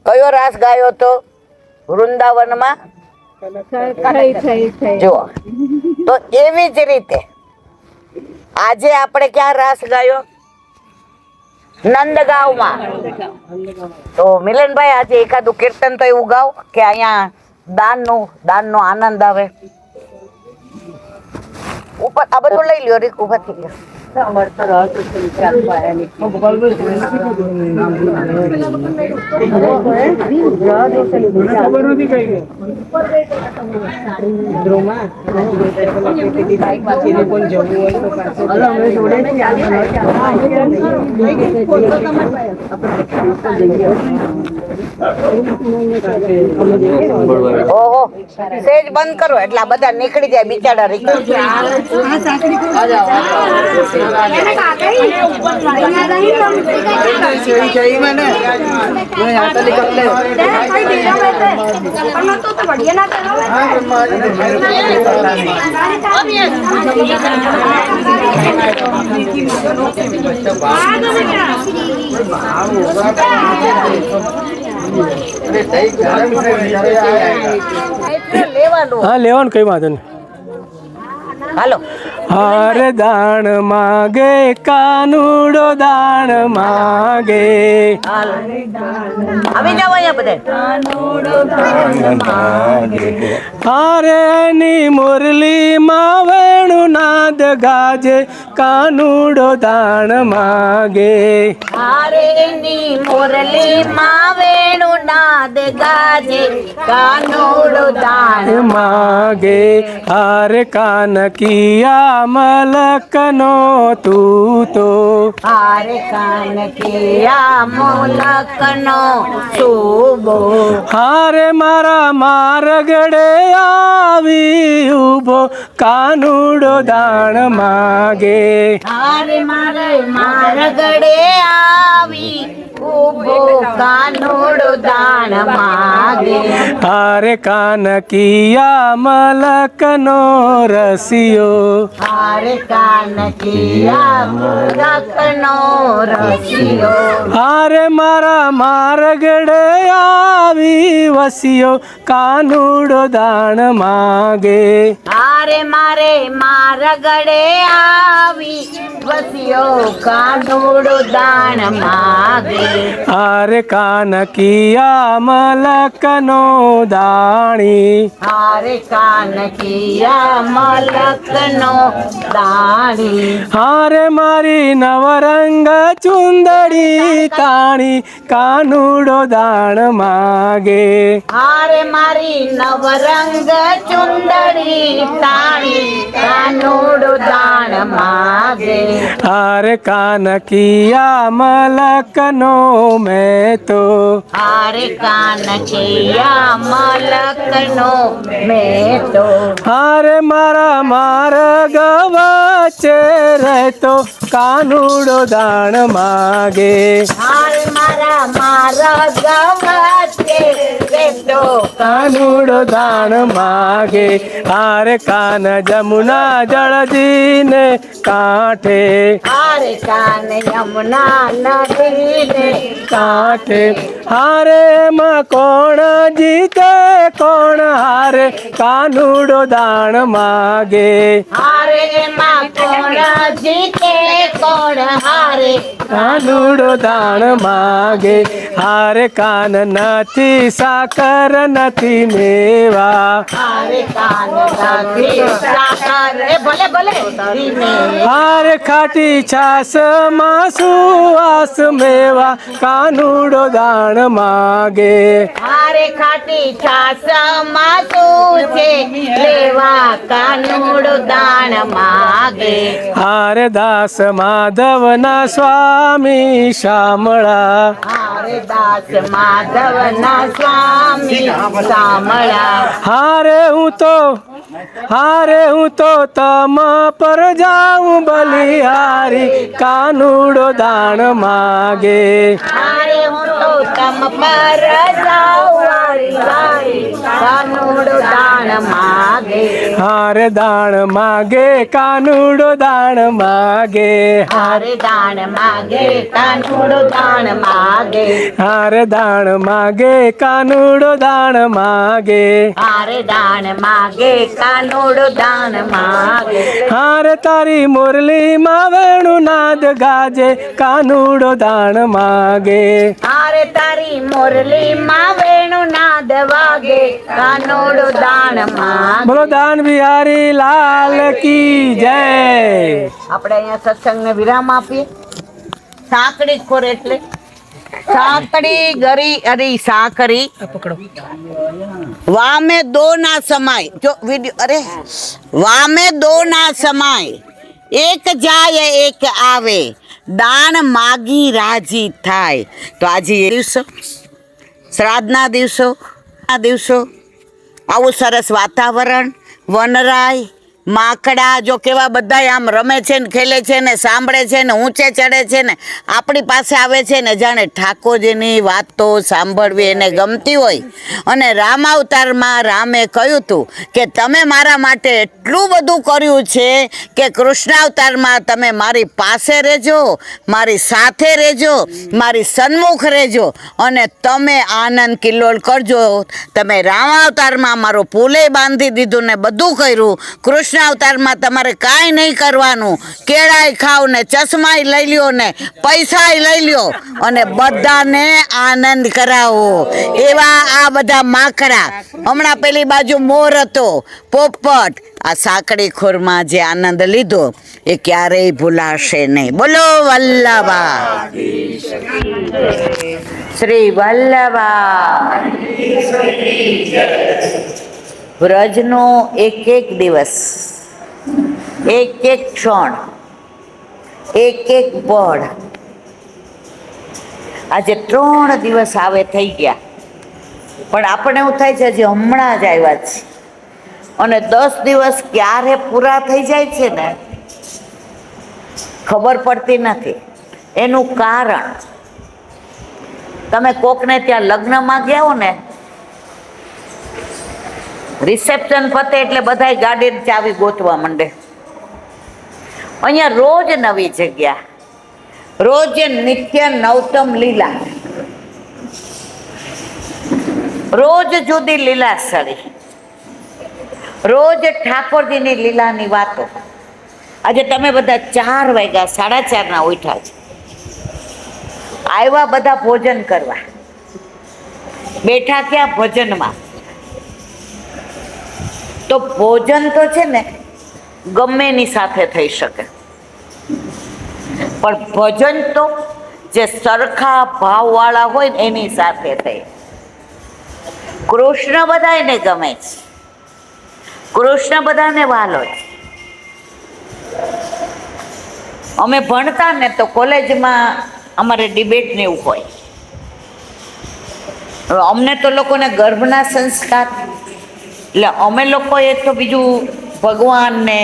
કયો રાસ ગાયો તો વૃંદાવનમાં? જો તો એવી જ રીતે આજે આપણે ક્યાં રાસ ગાયો? નંદગાંવમાં. તો મિલનભાઈ આજે એકાદું કીર્તન તો એવું ગાવ કે અહીંયા દાનનો આનંદ આવે. ઉપર આ બધું લઈ લ્યો રીક ઉભા થઈ ગયો. ઓહો સેજ બંધ કરો એટલે આ બધા નીકળી જાય બિચારા રીક. હા લેવાનું કઈ વાંધો નહીં. હાલો. હાર દાણ માગે કાનુડો દાણ માગે, આવી જાવ અહીંયા બધા. હારે ની મુરલી માં વેણું નાદ ગાજે કાનુડો દાણ માગે, હારે ની મુરલી માં વેણું નાદ ગાજે કાનુડો દાણ માગે. હારે કાન કિયા મલકનો તું તો, હારે કાન કિયા મોલકનો શુભો, હારે મારા મારગડે આવી ઉભો કાનુડો દાણ માગે, હારે મારે મારગડે આવી ઉભો કાનુડો દાણ માગે. હારે કાન કિયા મલકનો રસિયો, હારે કાન કિયા મોલકનો રસિયો, હારે મારા મારગડે આવી વસિયો કાનુડો દાણ માગે, હારે મારે મારગડે આવી વસ્યો કાનુડો દાણ માગે. હારે કાન કિયા મલકનો દાણી, હારે કાન કિયા મલકનો દાણી, હારે મારી નવરંગ ચુંદડી તાણી કાનુડો દાણ માગે, હારે મારી નવરંગ ચુંદડી તાણી કાનુડો દાણ માગે. હારે કાન કિયા મલકનો મેં તો, હારે કાન કિયા મલકનો મેં તો, હારે મારા માર્ગ વચ્ચે રહેતો કાનુડો દાણ માગે, હારે મારા મારગ વચ્ચે રહેતો કાનુડો દાણ માગે. હારે કાન જમુના જળજીને કાંઠે, હારે કાન યમુના નદીને કાંઠે, હારે માં કોણ જીતે કોણ હારે કાનુડો દાણ માગે, હારે માં કોણ જીતે કોણ હારે કાનુડો દાણ માગે. હારે કાન નથી સાકર નથી મેવા, હારે કાન નથી સાકર ભલે ભલે હારે ખાટી છાસ માં સુવાસ મેવા કાનુડો દાણ માગે, હારે હારે ખાટી છાસમાં શું છે લેવા કાનુડો દાણ માગે હારે દાસ માધવના સ્વામી શામળા હારે દાસ માધવના સ્વામી શામળા હારે હું તો તમ પર જાઉં બલિહારી કાનુડો દાણ માગે હારે હું તો તમ પર જાઉં વારી કાનુડો દાણ માગે હારે દાણ માગે કાનુડો દાણ માગે હારે દાણ માગે કાનુડો દાણ માગે હારે દાણ માગે કાનુડો દાણ માગે હારે દાણ માગે કાનુડો દાણ માગે હારે તારી મુરલીમાં વેણુ નાદ ગાજે કાનુડો દાણ માગે હારે તારી મુરલી માં વેણુ નાદ વાગે કાનુડો દાણ માગે બોલો દાન બિહારી લાલ કી જય આપણે અહીંયા સત્સંગને વિરામ આપીએ. સાંકડી ખોર એટલે સાંકડી ગરી અરે સાંકરી વામે દો ના સમાય જો વિડિયો અરે વામે દો ના સમાય એક જાય એક આવે દાન માગી રાજી થાય. તો આજે એ દિવસો શ્રાદ્ધના દિવસો આવું સરસ વાતાવરણ વનરાય માકડા જો કેવા બધા આમ રમે છે ને ખેલે છે ને સાંભળે છે ને ઊંચે ચડે છે ને આપણી પાસે આવે છે ને જાણે ઠાકોરજીની વાતો સાંભળવી એને ગમતી હોય. અને રામ અવતારમાં રામે કહ્યું હતું કે તમે મારા માટે એટલું બધું કર્યું છે કે કૃષ્ણ અવતારમાં તમે મારી પાસે રહેજો, મારી સાથે રહેજો, મારી સન્મુખ રહેજો અને તમે આનંદ કિલ્લોલ કરજો. તમે રામ અવતારમાં મારો પુલે બાંધી દીધું ને બધું કર્યું. કૃષ્ણ અવતારમાં તમારે કાંઈ નહીં કરવાનું, કેળાય ખાવ ને ચશ્માય લઈ લ્યો ને પૈસાય લઈ લ્યો અને બધાને આનંદ કરાવો. એવા આ બધા માકડા હમણાં પેલી બાજુ મોર હતો પોપટ આ સાંકડી ખોરમાં જે આનંદ લીધો એ ક્યારેય ભૂલાશે નહીં. બોલો વલ્લભા શ્રી વલ્લભા. વ્રજનો એક એક દિવસ, એક એક ક્ષણ, એક એક પળ આજે 3 દિવસ આવે થઈ ગયા પણ આપણને એવું થાય છે હજી હમણાં જ આવ્યા છે અને 10 દિવસ ક્યારે પૂરા થઈ જાય છે ને ખબર પડતી નથી. એનું કારણ તમે કોકને ત્યાં લગ્નમાં ગયા હો ને રિસેપ્શન પતે એટલે બધા ગાડીની ચાવી ગોતવા માંડે. અહીંયા રોજ નવી જગ્યા, રોજ નિત્ય નવતમ લીલા, રોજ જુદી લીલા સળી, રોજ ઠાકોરજીની લીલાની વાતો. આજે તમે બધા 4 વાગ્યા 4:30 ના ઉઠ્યા છે, આવ્યા બધા ભોજન કરવા, બેઠા ક્યાં ભજનમાં. તો ભોજન તો છે ને ગમે એની સાથે થઈ શકે પણ ભજન તો જે સરખા ભાવવાળા હોય ને એની સાથે થઈ. કૃષ્ણ બધાને ગમે છે, કૃષ્ણ બધાને વાલો છે. અમે ભણતા ને તો કોલેજમાં અમારે ડિબેટ ને એવું હોય. અમને તો લોકોને ગર્ભના સંસ્કાર એટલે અમે લોકોએ તો બીજું ભગવાન ને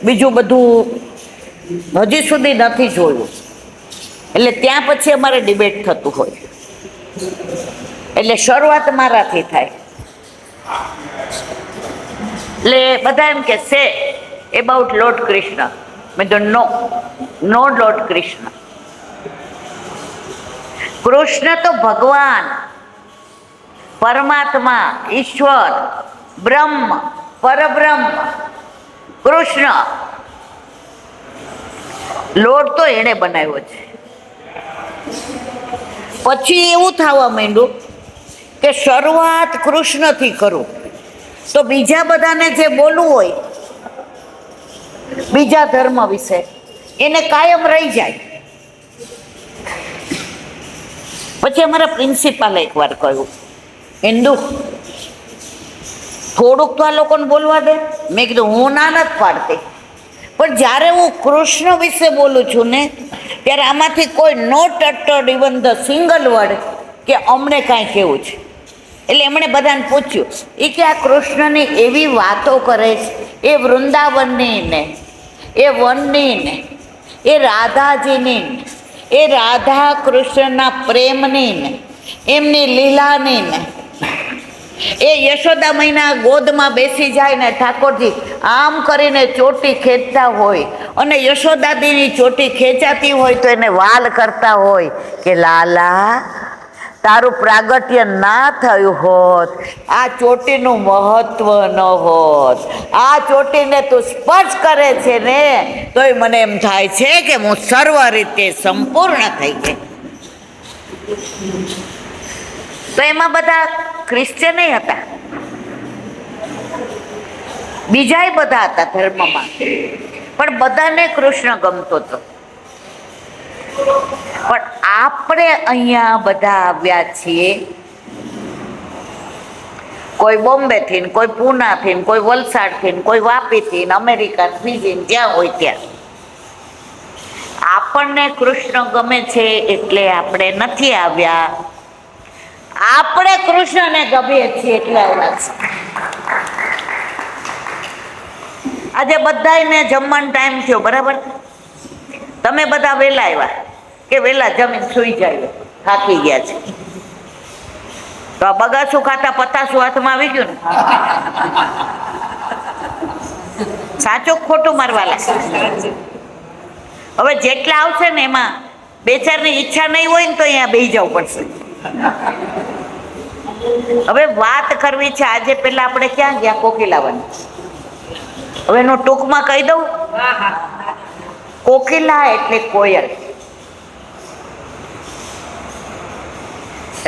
બીજું બધું હજી સુધી નથી જોયું એટલે ત્યાં પછી અમારે ડિબેટ થતું હોય એટલે શરૂઆત મારાથી થાય. એટલે બધા એમ કે સે એબાઉટ લોર્ડ કૃષ્ણ. મેં તો નો લોર્ડ કૃષ્ણ. કૃષ્ણ તો ભગવાન, પરમાત્મા, ઈશ્વર, બ્રહ્મ, પરબ્રહ્મ, કૃષ્ણ. લોટ તો એણે બનાવ્યો છે. પછી એવું થવા માંડ્યું કે શરૂઆત કૃષ્ણથી કરું તો બીજા બધાને જે બોલવું હોય બીજા ધર્મ વિશે એને કાયમ રહી જાય. પછી અમારા પ્રિન્સિપાલે એકવાર કહ્યું હિન્દુ થોડુંક તો આ લોકોને બોલવા દે. મેં કીધું હું ના નથી પાડતી, પણ જ્યારે હું કૃષ્ણ વિશે બોલું છું ને ત્યારે આમાંથી કોઈ not uttered even the single word કે અમને કાંઈ કહેવું છે. એટલે એમણે બધાને પૂછ્યું એ કે આ કૃષ્ણની એવી વાતો કરે છે, એ વૃંદાવનની ને, એ વનની ને, એ રાધાજીની ને, એ રાધા કૃષ્ણના પ્રેમની ને, એમની લીલાની ને, એ યશોદા મૈના ગોદમાં બેસી જાય ને ઠાકોરજી આમ કરીને ચોટી ખેંચતા હોય અને યશોદાદીની ચોટી ખેંચાતી હોય તો એને વાલ કરતા હોય કે લાલા તારું પ્રાગટ્ય ના થયું હોત, આ ચોટીનું મહત્વ ન હોત, આ ચોટીને તું સ્પર્શ કરે છે ને તોય મને એમ થાય છે કે હું સર્વ રીતે સંપૂર્ણ થઈ ગઈ. તો એમાં બધા ક્રિશ્ચન હતા, બીજાય બધા હતા ધર્મમાં, પણ બધાને કૃષ્ણ ગમતો હતો. પણ આપણે અહીંયા બધા આવ્યા છીએ, કોઈ બોમ્બેથી ને, કોઈ પૂનાથી ને, કોઈ વલસાડથી ને, કોઈ વાપીથી ને, અમેરિકા ફીજી જ્યાં હોય ત્યાં. આપણને કૃષ્ણ ગમે છે એટલે આપણે નથી આવ્યા, આપણે કૃષ્ણને ગમીએ છીએ એટલે આવ્યા છે. આજે બધાને જમવાનો ટાઈમ થયો, બરાબર? તમે બધા વહેલા આવ્યા કે વહેલા જમીન સૂઈ જાય, થાકી ગયા છે? તો આ બગાસું ખાતા પતાસું હાથમાં આવી ગયું ને? સાચું ખોટું મારવાલા? હવે જેટલા આવશે ને એમાં બે ચારની ઈચ્છા નહીં હોય ને તો અહીંયા બેસી જવું પડશે. હવે વાત કરવી છે આજે. પેલા આપણે ક્યાં ગયા? કોકિલાવન. હવે એનું ટૂંકમાં કહી દઉં. કોકિલા એટલે કોયલ.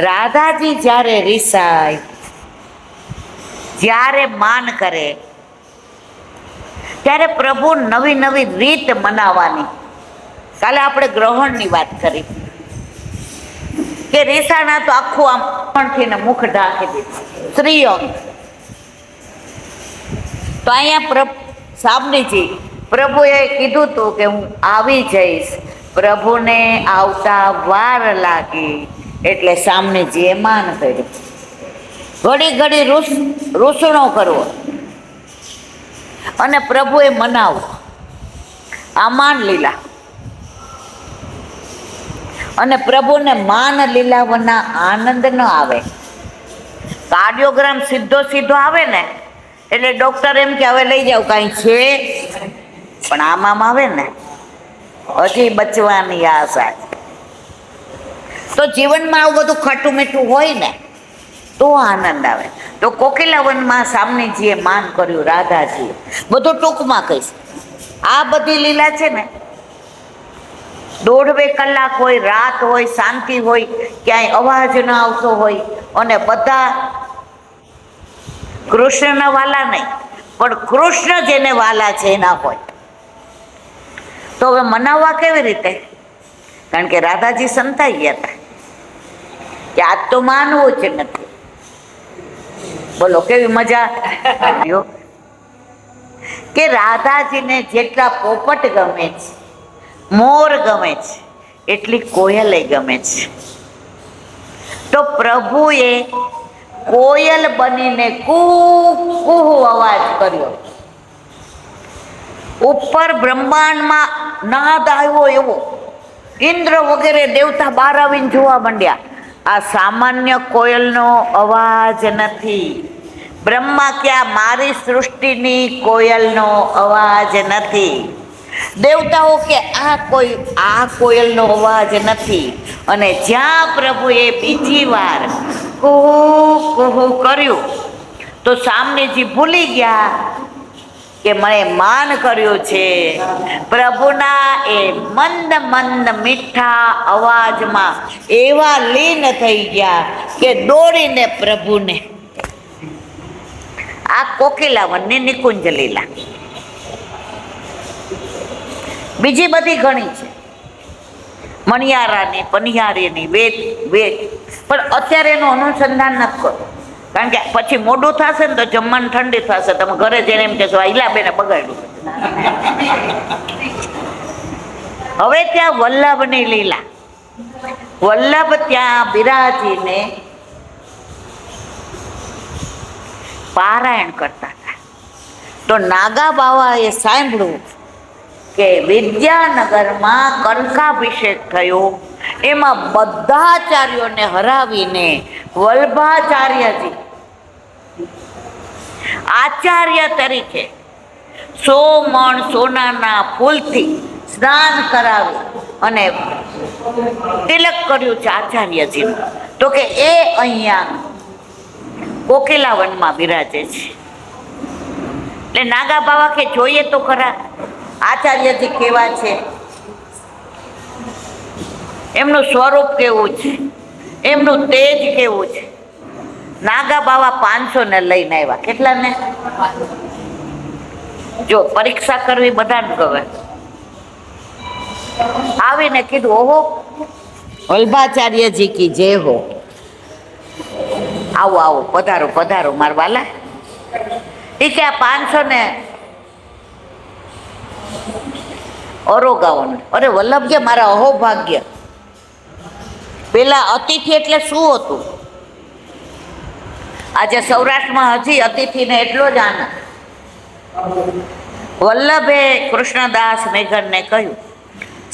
રાધાજી જ્યારે રીસાય, જ્યારે માન કરે, ત્યારે પ્રભુ નવી નવી રીત મનાવવાની. કાલે આપણે ગ્રહણની વાત કરી કે રીસાના તો આખું આમ થી મુખ ઢાંકી દીધું, સ્ત્રીઓ. તો અહીંયા સામનેજી પ્રભુએ કીધું હતું કે હું આવી જઈશ. પ્રભુને આવતા વાર લાગી એટલે સામનેજીએ માન કર્યું. ઘડી ઘડી રૂસણો કરવો અને પ્રભુએ મનાવવું, આ માન લીલા. અને પ્રભુને માન લીલાવના આનંદ ન આવે. કાર્ડિયોગ્રામ સીધો સીધો આવે ને એટલે ડોક્ટર એમ કે હવે લઈ જાવ, કાંઈ છે. પણ આમાં આવે ને હજી બચવાની આશા. તો જીવનમાં આવું બધું ખાટું મીઠું હોય ને તો આનંદ આવે. તો કોકિલાવનમાં સામનેજીએ માન કર્યું, રાધાજીએ. બધું ટૂંકમાં કહીશ. આ બધી લીલા છે ને 1.5 કલાક હોય, રાત હોય, શાંતિ હોય, ક્યાંય અવાજ ન આવતો હોય અને બધા કૃષ્ણના વાલા નહીં પણ કૃષ્ણ જેને વાલા છે એના હોય. તો હવે મનાવવા કેવી રીતે? કારણ કે રાધાજી સંતાઈ ગયા હતા કે આજ તો માનવું જ નથી. બોલો કેવી મજા કે રાધાજીને જેટલા પોપટ ગમે છે, મોર ગમે છે, એટલી કોયલે ગમે છે. તો પ્રભુએ કોયલ બનીને કૂ કૂ અવાજ કર્યો. ઉપર બ્રહ્માંડમાં નાદ આવ્યો એવો. ઇન્દ્ર વગેરે દેવતા બહાર આવીને જોવા માંડ્યા. આ સામાન્ય કોયલનો અવાજ નથી. બ્રહ્મા ક્યાં મારી સૃષ્ટિની કોયલનો અવાજ નથી. દેવતાઓ કે આ કોયલનો અવાજ નથી. અને જ્યાં પ્રભુએ બીજી વાર કુહુ કુહુ કર્યું તો સામનેજી ભૂલી ગયા કે મને માન કર્યું છે. પ્રભુના એ મંદ મંદ મીઠા અવાજમાં એવા લીન થઈ ગયા કે દોડીને પ્રભુને. આ કોકિલાવનની નિકુંજ લીલા. બીજી બધી ઘણી છે, મણિયારાની, પનિયારીની, વેદ. પણ અત્યારે એનું અનુસંધાન નથી કરવું. કારણ કે પછી મોડું થશે ને તો જમવાનું ઠંડી થશે, તમે ઘરે જઈને એમ કહેશો ઈલા બેને બગાડ્યું. હવે ત્યાં વલ્લભની લીલા, વલ્લભ ત્યાં બિરાજીને પારાયણ કરતા હતા. તો નાગા બાવાએ સાંભળ્યું કે વિદ્યાનગરમાં કંકાભિષેક થયો, એમાં બધા આચાર્યોને હરાવીને વલ્ભાચાર્યજી આચાર્ય તરીકે 100 મણ સોનાના ફૂલથી સ્નાન કરાવી અને તિલક કર્યું છે આચાર્યજીનું. તો કે એ અહીંયા કોકિલાવનમાં બિરાજે છે. એટલે નાગા બાવા કે જોઈએ તો ખરા આચાર્યજી કેવા છે, એમનું સ્વરૂપ કેવું છે, એમનું તેજ કેવું છે. નાગા બાવા 500 ને લઈને આવ્યા. કેટલાને? જો પરીક્ષા કરવી બધાને ગમે. આવીને કીધું ઓહો વલ્ભાચાર્યજી કી જય હો, આવો આવો પધારો પધારો મારા વાલા. એ કે આ 500 ને અરોગાઓને. અરે વલ્લભ કે મારા અહોભાગ્ય. પેલા અતિથિ એટલે શું હતું? આજે સૌરાષ્ટ્રમાં હજી અતિથિને એટલો જ આનંદ. વલ્લભે કૃષ્ણદાસ મેઘનને કહ્યું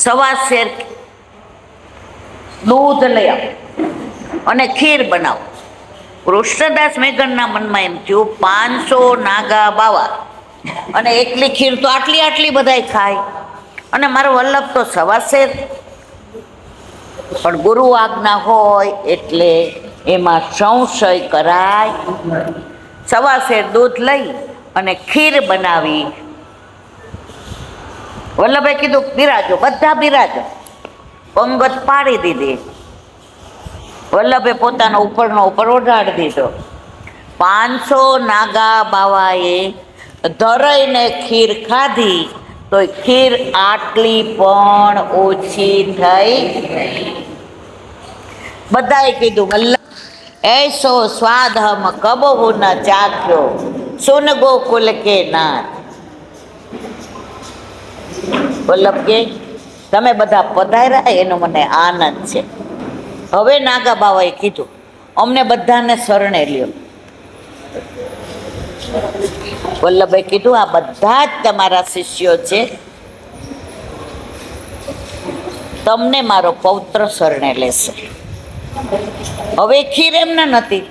1.25 શેર દૂધ લઈ આવો અને ખીર બનાવો. કૃષ્ણદાસ મેઘનના મનમાં એમ થયું 500 નાગા બાવા અને એકલી ખીર તો આટલી આટલી બધાય ખાય, અને મારો વલ્લભ તો 1.25 શેર. પણ ગુરુ આજ્ઞા હોય એટલે એમાં સંશય કરાય. 1.25 શેર દૂધ લઈ અને ખીર બનાવી. વલ્લભે કીધું બિરાજો, બધા બિરાજો. પંગત પાડી દીધી. વલ્લભે પોતાનો ઉપરનો ઉપર ઓઢાડી દીધો. 500 નાગા બાવાએ ધરાઈને ખીર ખાધી તો ખીર આટલી પણ ઓછી થઈ. બધાએ કીધું વલ્લભ ऐसो स्वाद हम कबहू न चाख्यो सुन गोकुल के नाथ. વલ્લભ કે તમે બધા પધાર્યા એનો મને આનંદ છે. હવે નાગા બાવાએ કીધું અમને બધાને શરણે લ્યો. વલ્લભે કીધું આ બધા જ તમારા શિષ્યો છે, તમને મારો પૌત્ર શરણે લેશે. હવે ખીર એમને નથી,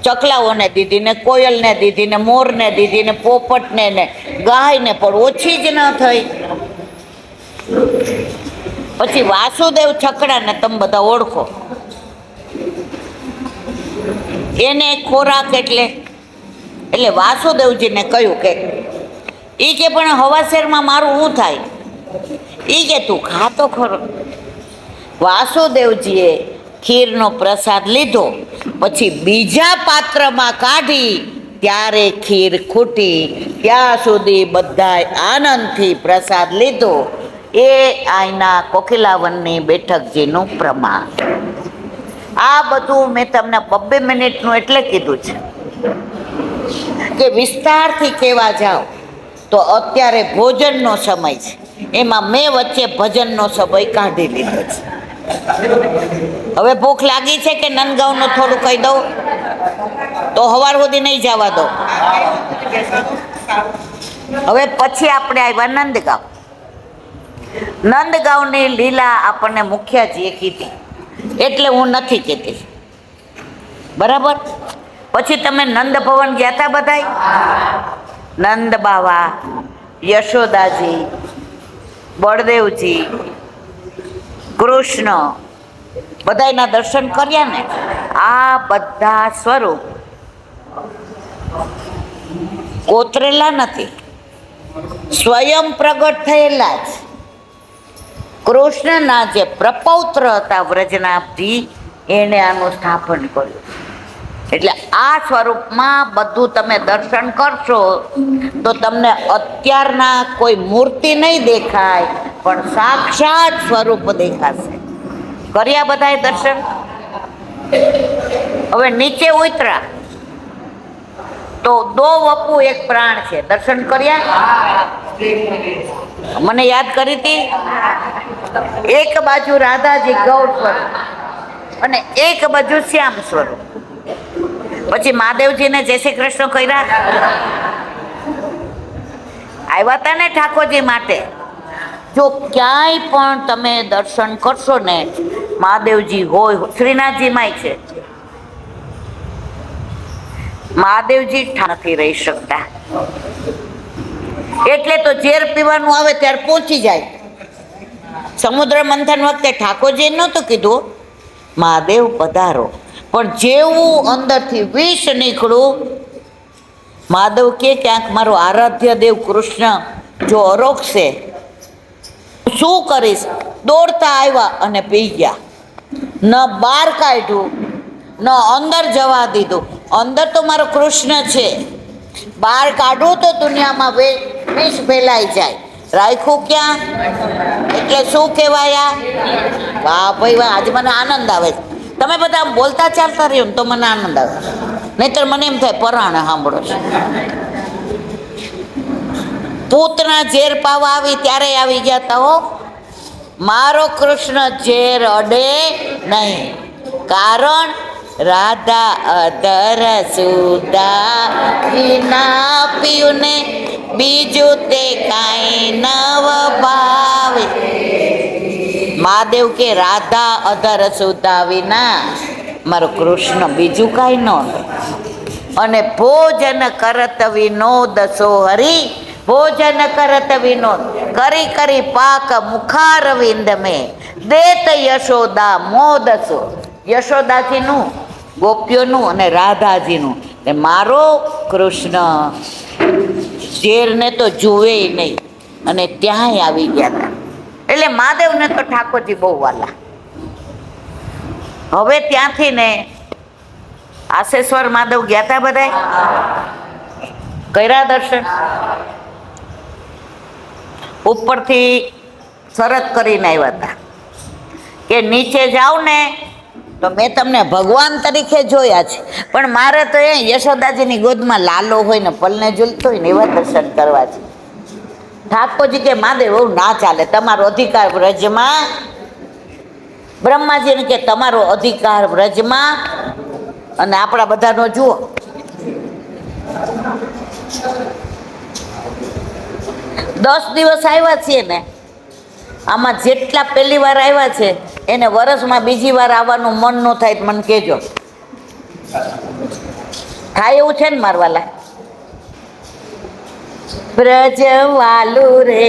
ચકલાઓને દીધી ને કોયલને દીધી ને મોરને દીધી ને પોપટને ને ગાયને, પણ ઓછી જ ન થઈ. પછી વાસુદેવ છકડાને તમે બધા ઓળખો, એને ખોરાક એટલે વાસુદેવજીને કહ્યું કે એ કે પણ હવાશેરમાં મારું શું થાય? એ કે તું ખાતો ખરો. વાસુદેવજીએ ખીરનો પ્રસાદ લીધો, પછી બીજા પાત્રમાં કાઢી ત્યારે ખીર ખૂટી. ત્યાં સુધી બધાએ આનંદથી પ્રસાદ લીધો. એ આઈના કોકિલાવનની બેઠકજીનું પ્રમાણ. આ બધું મેં તમને 2 મિનિટનું એટલે કીધું છે કે વિસ્તારથી કહેવા જાઓ તો અત્યારે ભોજનનો સમય છે, એમાં મેં વચ્ચે ભજનનો સમય કાઢી લીધો છે. હવે ભૂખ લાગી છે કે નંદગાંવનું થોડું કહી દઉં તો સવાર સુધી નહીં જવા દો. હવે પછી આપણે આવ્યા નંદગાંવ. નંદગાંવની લીલા આપણને મુખ્યજીએ કીધી એટલે હું નથી કહેતી, બરાબર? પછી તમે નંદ ભવન ગયા હતા બધાય? નંદ બાવા, યશોદાજી, બળદેવજી, કૃષ્ણ બધાયના દર્શન કર્યા ને? આ બધા સ્વરૂપ કોતરેલા નથી, સ્વયં પ્રગટ થયેલા જ. કૃષ્ણના જે પ્રપૌત્ર હતા વ્રજનાભજી, એને આનું સ્થાપન કર્યું. એટલે આ સ્વરૂપમાં બધું તમે દર્શન કરશો તો તમને અત્યારના કોઈ મૂર્તિ નહીં દેખાય, પણ સાક્ષાત સ્વરૂપ દેખાશે. કર્યા બધાએ દર્શન? હવે નીચે ઉતરા તો દો વપુ એક પ્રાણ છે. દર્શન કર્યા? મને યાદ કરી હતી. એક બાજુ રાધાજી ગૌર સ્વરૂપ અને એક બાજુ શ્યામ સ્વરૂપ. પછી મહાદેવજીને જય શ્રી કૃષ્ણ કર્યા. આવ્યા હતા ને ઠાકોરજી માટે. જો ક્યાંય પણ તમે દર્શન કરશો ને, મહાદેવજી હોય. શ્રીનાથજીમાંય છે. મહાદેવજી નથી રહી શકતા, એટલે તો ઝેર પીવાનું આવે ત્યારે પહોંચી જાય. સમુદ્ર મંથન વખતે ઠાકોરજી નહોતું કીધું મહાદેવ પધારો, પણ જેવું અંદરથી વિષ નીકળ્યું, મહાદેવ કે ક્યાંક મારો આરાધ્ય દેવ કૃષ્ણ જો અરોગશે શું કરીશ? દોડતા આવ્યા અને પી ગયા. ન બહાર કાઢ્યું, ન અંદર જવા દીધું. અંદર તો મારો કૃષ્ણ છે, બહાર કાઢું તો દુનિયામાં વિષ ફેલાઈ જાય. રાખ્યું ક્યાં? એટલે શું કહેવાયા? વાહ ભાઈ વાહ, આજે મને આનંદ આવે છે. તમે બધા આમ બોલતા ચાલતા રહ્યો ને તો મને આનંદ આવે, નહીતર મને એમ થાય પરાણે સાંભળો છો. પૂતના ઝેર પાવા આવી ત્યારે આવી ગયા તા હો. મારો કૃષ્ણ ઝેર અડે નહીં, કારણ રાધા અધર સુદા વિના પીયું ને બીજું તે કાંઈ નવ ભાવે. મહાદેવ કે રાધા અધર સુદા વિના મારો કૃષ્ણ બીજું કાંઈ ન. અને ભોજન કરત વિનોદ સો હરી, ભોજન કરત વિનોદ કરી કરી પાક મુખારવિંદ મેં દેત યશોદા મોદસો. યશોદાજીનું, ગોપીઓનું અને રાધાજીનું. એ મારો કૃષ્ણ ઝેરને તો જુએ નહીં, અને ત્યાંય આવી ગયા હતા. એટલે મહાદેવને તો ઠાકોરજી બહુ વાલા. હવે ત્યાંથી ને આશેશ્વર મહાદેવ ગયા હતા બધા, કર્યા દર્શન. ઉપરથી શરત કરીને આવ્યા હતા કે નીચે જાઓ ને તો મેં તમને ભગવાન તરીકે જોયા છે, પણ મારે તો એ યશોદાજીની ગોદમાં લાલો હોય ને પલને ઝૂલતો હોય ને એવા દર્શન કરવા છે. ઠાકોરજી કે મહાદેવ એવું ના ચાલે, તમારો અધિકાર વ્રજમાં. બ્રહ્માજીને કે તમારો અધિકાર વ્રજમાં, અને આપણા બધાનો જુઓ. દસ દિવસ આવ્યા છીએ ને, આમાં જેટલા પહેલી વાર આવ્યા છે એને વર્ષમાં બીજી વાર આવવાનું મન ન થાય તો મને કહેજો. થાય એવું છે ને મારવાલા? વ્રજવાલું રે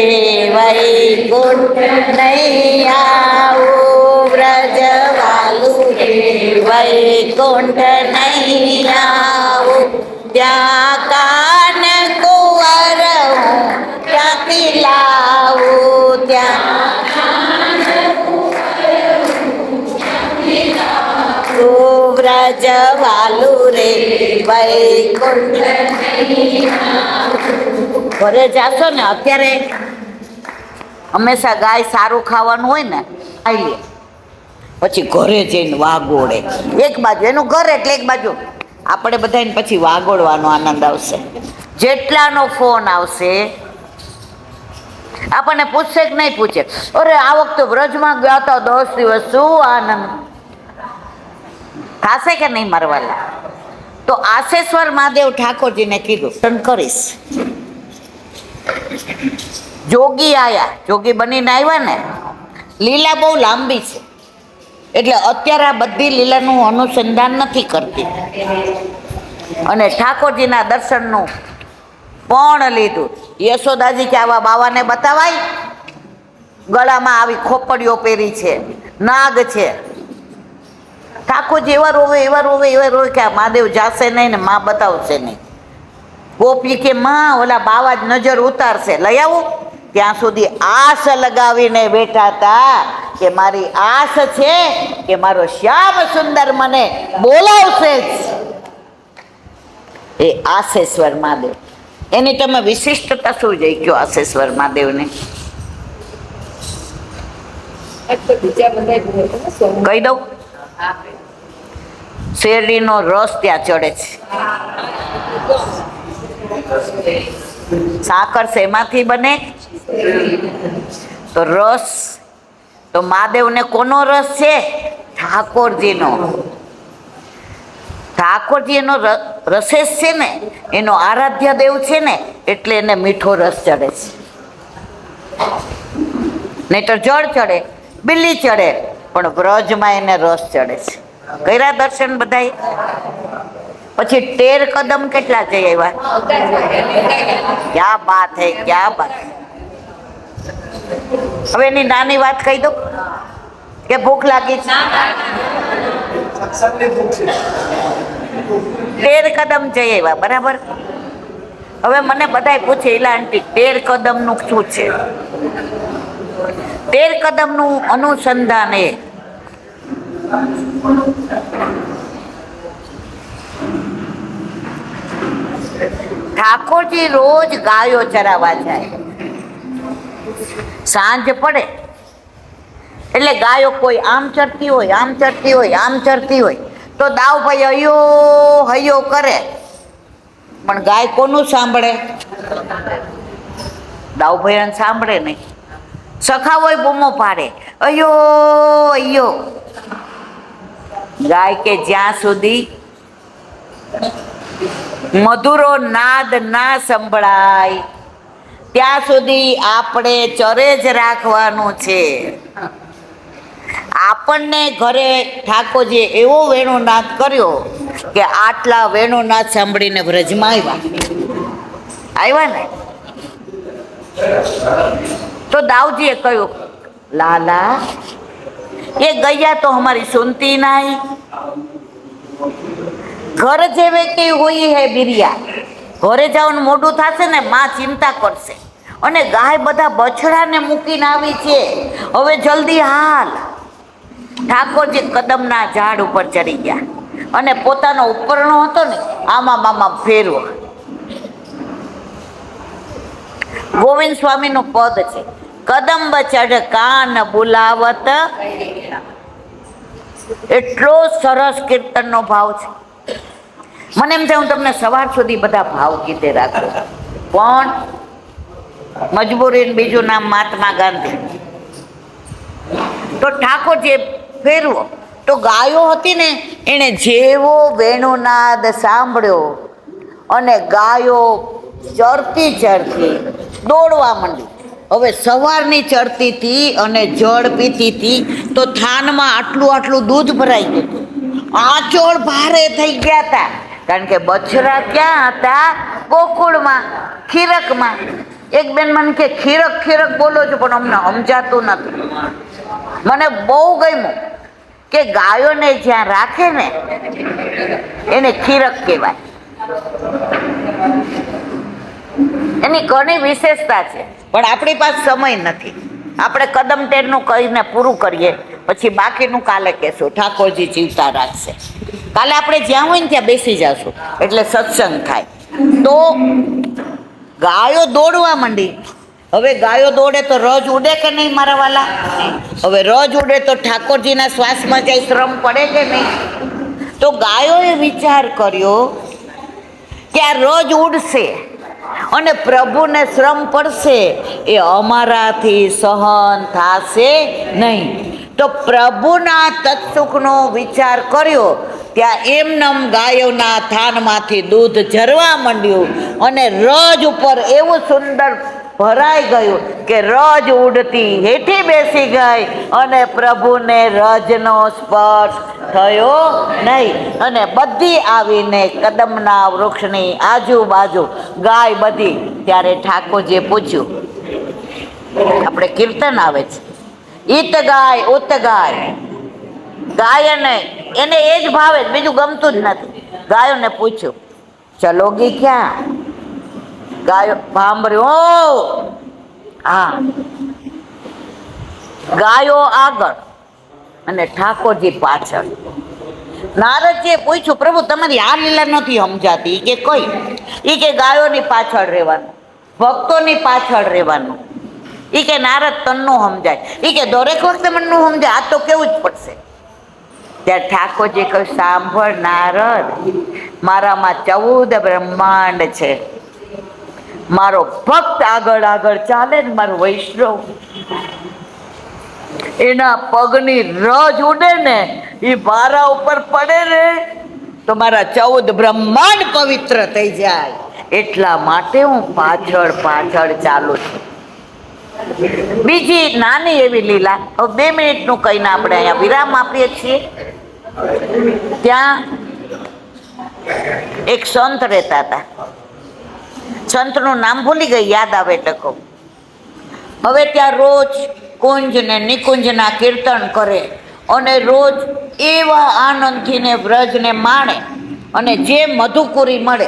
વૈકુંઠ નહીં આવું, વ્રજવાલું રે વૈકુંઠ નહીં આવું, ત્યાં કાન કુંવર હું ક્યાંથી લાવું, ત્યાં વ્રજવાલું રે વૈકુંઠ. ઘરે જાશો ને, અત્યારે હંમેશા ગાય સારું ખાવાનું હોય ને ખાઈ લે, પછી ઘરે જઈને વાગોળે. એક બાજુ એનું ઘર એટલે એક બાજુ આપણે બધાને પછી વાગોળવાનો આનંદ આવશે. જેટલાનો ફોન આવશે આપણને પૂછશે કે નહીં પૂછે, અરે આ વખતે વ્રજમાં ગયા હતા 10 દિવસ, શું આનંદ થશે કે નહીં મારવાલા? તો આશેશ્વર મહાદેવ ઠાકોરજીને કીધું દર્શન કરીશ. જોગી આયા, જોગી બનીને આવ્યા ને. લીલા બહુ લાંબી છે, એટલે અત્યારે આ બધી લીલાનું અનુસંધાન નથી કરતી. અને ઠાકોરજીના દર્શનનું પણ લીધું. યશોદાજી કે આવા બાવાને બતાવાય, ગળામાં આવી ખોપડીઓ પહેરી છે, નાગ છે. ઠાકોરજી એવા રોવે, એવા રોવે, એવા રોવે કે આ મહાદેવ જાશે નહીં ને માં બતાવશે નહીં. ગોપી કે માં ઓલા બાવા જ નજર ઉતારશે, લઈ આવું. ત્યાં સુધી આસ લગાવીને બેઠા હતા કે મારી આસ છે કે મારો શ્યામ સુંદર મને બોલાવશે જ. એ આશેશ્વર મહાદેવ, એની તમે વિશિષ્ટતા શું જઈ કયો આશેશ્વર મહાદેવને? કહી દઉં, શેરડીનો રસ ત્યાં ચડે છે. સાકર શેમાંથી બને? તો રસ. તો મહાદેવને કોનો રસ છે? ઠાકોરજીનો. ઠાકોરજી એનો રસેશ છે ને, એનો આરાધ્ય દેવ છે ને, એટલે એને મીઠો રસ ચડે છે. નહીં તો જળ ચડે, બિલ્લી ચડે, પણ વ્રજમાં એને રસ ચડે છે. કર્યા દર્શન બધાય? પછી 13 કદમ કેટલા જઈ આવ્યા? ક્યાં બાત હે, ક્યાં બાત. હવે એની નાની વાત કહી દો કે ભૂખ લાગી છે. 13 કદમ જઈ આવ્યા, બરાબર. હવે મને બધાય પૂછે, ઈલા આંટી 13 કદમ નું શું છે? 13 કદમ નું અનુસંધાન એ ઠાકોરજી રોજ ગાયો ચરાવવા જાય. સાંજ પડે એટલે ગાયો કોઈ આમ ચરતી હોય, આમ ચરતી હોય, આમ ચરતી હોય, તો દાવભાઈ હૈયો હૈયો કરે, પણ ગાય કોનું સાંભળે? દાવભાઈ સાંભળે નહીં. સખા હોય બૂમો પાડે, અયો અયો. ગાય કે જ્યાં સુધી મધુરો નાદ ના સંભળાય ત્યાં સુધી આપણે ચરે જ રાખવાનું છે. આપણને ઘરે ઠાકોરજીએ એવો વેણુનાદ કર્યો કે આટલા વેણુનાદ સાંભળીને વ્રજમાં આવ્યા ને. તો દાઉજીએ કહ્યું, લાલા ये गैया तो हमारी सुनती नहीं, घर जेवे के हुई है बिरिया, घरे जाओ मोडू थासे ने मां चिंता करशे અને ગાય બધા બછડાને મૂકીને આવી છે, હવે જલ્દી હાલ. ઠાકોરજી કદમના ઝાડ ઉપર ચડી ગયા અને પોતાનો ઉપરણો હતો ને આમાં મામા ફેરવો. ગોવિંદ સ્વામીનું પદ છે, કદંબ ચઢ કાન બોલાવત. એટલો સરસ કીર્તનનો ભાવ છે. મને એમ થાય હું તમને સવાર સુધી બધા ભાવ કીધે રાખું, પણ મજબૂરી બીજું નામ મહાત્મા ગાંધી. તો ઠાકોરજી ફેરવો તો ગાયો હતી ને, એને જેવો વેણુનાદ સાંભળ્યો અને ગાયો ચરતી ચરતી દોડવા માંડી. હવે સવારની ચરતી હતી અને જળ પીતી હતી, તો થાનમાં આટલું આટલું દૂધ ભરાઈ ગયું. આંચોળ ભારે થઈ ગયા હતા, કારણ કે બછડા ક્યાં હતા? ગોકુળમાં, ખીરકમાં. એક બેન મને કે ખીરક ખીરક બોલો છો, પણ અમને સમજાતું નથી. મને બહુ ગમ્યું કે ગાયોને જ્યાં રાખે ને એને ખીરક કહેવાય. એની ઘણી વિશેષતા છે, પણ આપણી પાસે સમય નથી. આપણે કદમ 13નું કહીને પૂરું કરીએ, પછી બાકીનું કાલે કહેશું. ઠાકોરજી જીવતા રાખશે. કાલે આપણે જ્યાં હોય ને ત્યાં બેસી જશું, એટલે સત્સંગ થાય. તો ગાયો દોડવા માંડી. હવે ગાયો દોડે તો રજ ઉડે કે નહીં મારા વાલા? હવે રજ ઉડે તો ઠાકોરજીના શ્વાસમાં જાય શ્રમ પડે કે નહીં? તો ગાયોએ વિચાર કર્યો કે આ રજ ઉડશે અને પ્રભુને શ્રમ પડશે, એ અમારાથી સહન થશે નહીં. તો પ્રભુના તત્સુખનો વિચાર કર્યો. ત્યાં એમનેમ ગાયોના થાનમાંથી દૂધ ઝરવા માંડ્યું અને રજ ઉપર એવું સુંદર ભરાઈ ગયું કે રજ ઉડતી હેઠી બેસી ગઈ અને પ્રભુને રજનો સ્પર્શ થયો નહીં. અને બધી આવીને કદમના વૃક્ષની આજુબાજુ ગાય બધી. ત્યારે ઠાકોરજીએ પૂછ્યું, આપણે કીર્તન આવે છે, ઈત ગાય ઉત ગાય. ગાય એને એ જ ભાવે, બીજું ગમતું જ નથી. ગાયોને પૂછ્યું, ચલોગી ક્યાં? ગાયો ભાંભર્યો. હા, ગાયો આગળ અને ઠાકોરજી પાછળ. નારદજીએ પૂછ્યું, પ્રભુ તમારી આ લીલા નથી સમજાતી. કે કઈ? એ કે ગાયોની પાછળ રહેવાનું, ભક્તોની પાછળ રહેવાનું. એ કે નારદ તનનું સમજાય. એ કે દરેક વખતે મનનું સમજાય, આ તો કેવું જ પડશે. ત્યાં ઠાકોરજી કહ્યું, સાંભળ નારદ, મારામાં 14 બ્રહ્માંડ છે. મારો ભક્ત આગળ આગળ ચાલે ને, મારો વૈષ્ણવ, એના પગની રજ ઉડે ને, એ મારા ઉપર પડે ને તો મારા 14 બ્રહ્માંડ પવિત્ર થઈ જાય. એટલા માટે હું પાછળ પાછળ ચાલુ છું. બીજી નાની એવી લીલા, હવે 2 મિનિટનું કહીને આપણે અહીંયા વિરામ આપીએ છીએ. ત્યાં એક સંત રહેતા હતા. સંતનું નામ ભૂલી ગઈ, યાદ આવે એટલે કહું. હવે ત્યાં રોજ કુંજ ને નિકુંજના કીર્તન કરે અને રોજ એવા આનંદથી ને વ્રજને માણે. અને જે મધુકુરી મળે,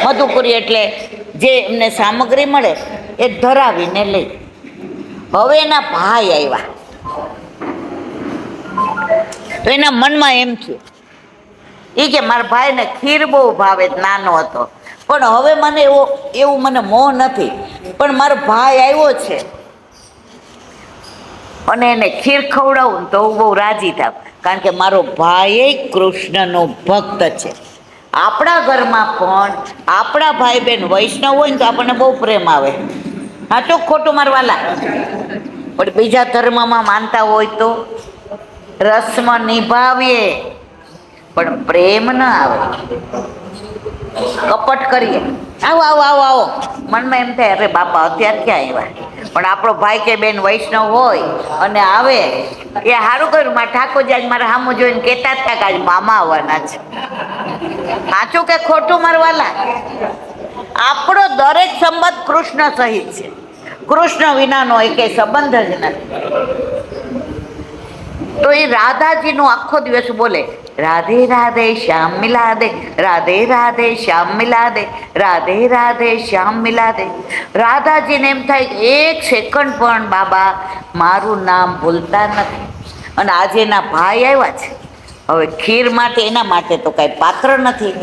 મધુકુરી એટલે જે એમને સામગ્રી મળે એ ધરાવીને લે. હવે એના ભાઈ આવ્યા તો એના મનમાં એમ થયું, એ કે મારા ભાઈને ખીર બહુ ભાવે, નાનો હતો, પણ હવે મને એવું મને મોહ નથી, પણ મારો ભાઈ આવ્યો છે અને એને ખીર ખવડાવું ને તો હું બહુ રાજી થાવ, કારણ કે મારો ભાઈ કૃષ્ણનો ભક્ત છે. આપણા ઘરમાં પણ આપણા ભાઈ બહેન વૈષ્ણવ હોય ને તો આપણને બહુ પ્રેમ આવે. સાચું ખોટું મારવાલા? પણ બીજા ધર્મમાં માનતા હોય તો રસ્મ નિભાવીએ પણ પ્રેમ ન આવે, કપટ કરીએ, આવો આવો આવો આવો, મનમાં એમ થાય અરે બાપા અત્યારે ક્યાં આવ્યા. પણ આપણો ભાઈ કે બેન વૈષ્ણવ હોય અને આવે, એ સારું કર્યું, મારા ઠાકોરજી આજ મારા સામું જોઈને કહેતા જ હતા કે આજ મામા આવવાના છે. સાચું કે ખોટું મારવાલા? આપણો દરેક સંબંધ કૃષ્ણ સહિત છે. કૃષ્ણ વિનાનો એકે સંબંધ જ નથી. તો એ રાધાજીનું આખો દિવસ બોલે, રાધે રાધે શ્યામ મિલા દે, રાધે રાધે શ્યામ મિલા દે, રાધે રાધે શ્યામ મિલા દે. રાધાજીને એમ થાય કે 1 સેકન્ડ પણ બાબા મારું નામ ભૂલતા નથી. અને આજે એના ભાઈ આવ્યા છે, હવે ખીર માટે એના માટે તો કાંઈ પાત્ર નથી.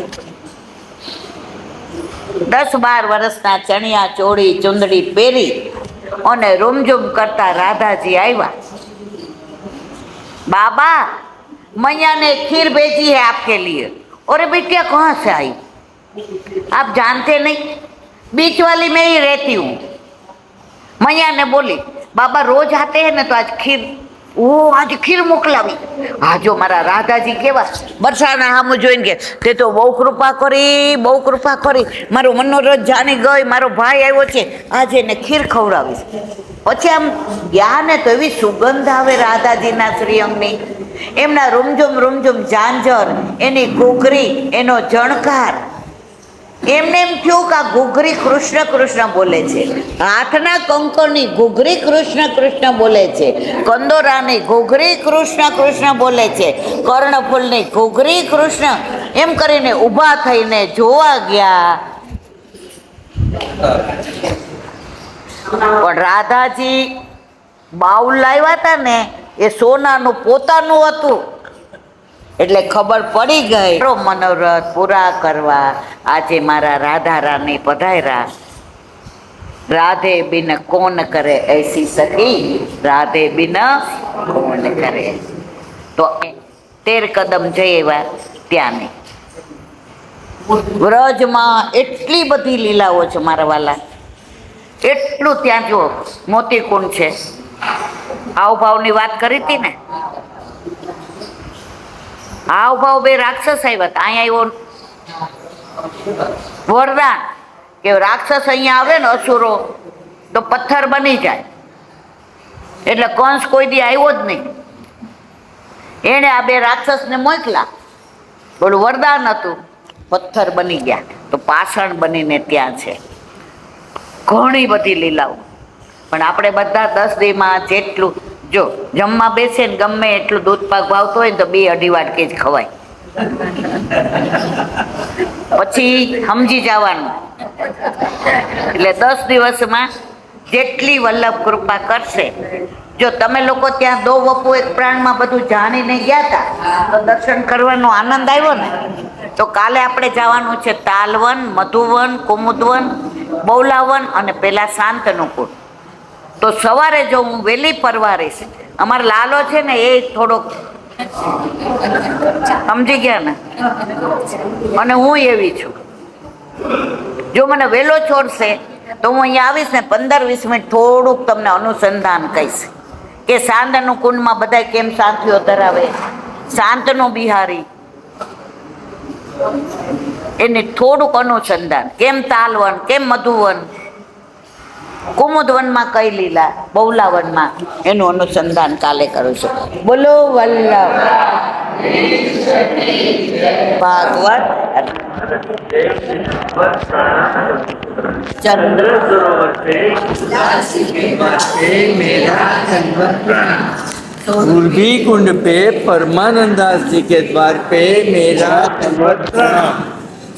10-12 વર્ષના ચણિયા ચોળી ચુંદડી પહેરી અને રૂમઝૂમ કરતા રાધાજી આવ્યા. बाबा मैया ने खीर भेजी है आपके लिए. अरे बिटिया कहाँ से आई? आप जानते नहीं, बीच वाली में ही रहती हूँ. मैया ने बोली बाबा रोज आते हैं ना तो आज खीर, ओ आज खीर मोकलावी. हाँ जो मारा राधाजी केवा बरसाना हम जोઈને તે તો બહુ કૃપા કરી, બહુ કૃપા કરી, મારો મનોરથ જાણી ગઈ, મારો ભાઈ આવ્યો છે, આજે એને ખીર ખવડાવીશ. પછી આમ ગયા ને તો એવી સુગંધ આવે રાધાજીના શ્રીઅંગની, એમના રૂમઝુમ રૂમઝુમ ઝાંઝર, એની ઘૂઘરી, એનો જણકાર. એમને એમ થયું કે આ ઘૂઘરી કૃષ્ણ કૃષ્ણ બોલે છે, હાથના કંકણની ઘૂઘરી કૃષ્ણ કૃષ્ણ બોલે છે, કંદોરાની ઘૂઘરી કૃષ્ણ કૃષ્ણ બોલે છે, કર્ણફૂલની ઘૂઘરી કૃષ્ણ. એમ કરીને ઊભા થઈને જોવા ગયા. પણ રાધાજી બાઉલ લાવ્યા હતા ને એ સોનાનું પોતાનું હતું, એટલે ખબર પડી ગઈ મારો મનોરથ પૂરા કરવા આજે મારા રાધા રાની પધાર્યા. રાધે બિન કોન કરે એસી સખી, રાધે બિન કોન કરે. તો 13 કદમ જઈ આવ્યા ત્યાંની. વ્રજમાં એટલી બધી લીલાઓ છે મારા વાલા, એટલું. ત્યાં જો મોતીકુંડ છે, હાવભાવની વાત કરી હતી ને, હાવભાવ 2 રાક્ષસ આવ્યા હતા. અહીંયા આવ્યો વરદાન કે રાક્ષસ અહીંયા આવે ને અસુરો તો પથ્થર બની જાય. એટલે કંસ કોઈ દી આવ્યો જ નહીં, એણે આ 2 રાક્ષસને મોકલા, બોલું વરદાન હતું, પથ્થર બની ગયા. તો પાષાણ બનીને ત્યાં છે. ઘણી બધી લીલાઓ. પણ આપણે બધા 10 દીમાં જેટલું, જો જમવા બેસે ને ગમે એટલું દૂધ પાક ભાવતો હોય ને તો 2-2.5 વાટકી જ ખવાય, પછી સમજી જવાનું. એટલે 10 દિવસમાં જેટલી વલ્લભ કૃપા કરશે. જો તમે લોકો ત્યાં 2 વપુ 1 પ્રાણમાં બધું જાણીને ગયા હતા તો દર્શન કરવાનો આનંદ આવ્યો ને. તો કાલે આપણે જવાનું છે તાલવન, મધુવન, કુમુદવન, બૌલાવન અને પેલા શાંતનુકુળ. તો સવારે જો હું વહેલી પરવારીશ, અમારો લાલો છે ને એ થોડોક સમજી ગયા ને? અને હું એવી છું, જો મને વહેલો છોડશે તો હું અહીંયા આવીશ ને 15-20 મિનિટ થોડુંક તમને અનુસંધાન કહીશ કે સાંદનું કુંડમાં બધા કેમ સાંથીઓ ધરાવે, શાંતનો બિહારી, એને થોડુંક અનુસંધાન, કેમ તાલવન, કેમ મધુવન, કુમુદવનમાં કઈ લીલા, બહુલાવનમાં એનું અનુસંધાન કાલે કરું છું. બોલો વલ્લભ ભાગવત ચંદ્ર गुरभी कुंड पे परमानंदास जी के द्वार पे मेरा दंडवत प्रणाम।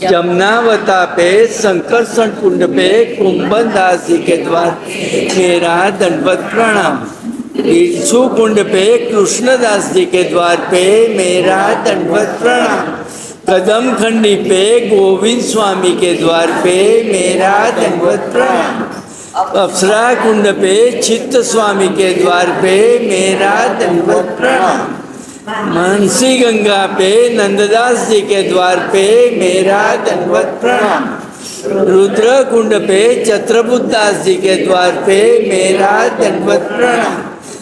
जमुनावता पे संकर्षण कुंड पे कुंभन दास जी के द्वार मेरा दंडवत प्रणाम। इच्छू कुंड पे कृष्णदास जी के द्वार पे मेरा दंडवत प्रणाम। कदम खंडी पे गोविंद स्वामी के द्वार पे मेरा दंडवत प्रणाम। अप्सरा कुंड पे चित्त स्वामी के द्वार पे मेरा दंडवत प्रणाम। मानसी गंगा पे नंददास जी के द्वार पे मेरा दंडवत प्रणाम। रुद्र कुंड पे छत्रबुद्ध दास जी के द्वार पे मेरा दंडवत प्रणाम।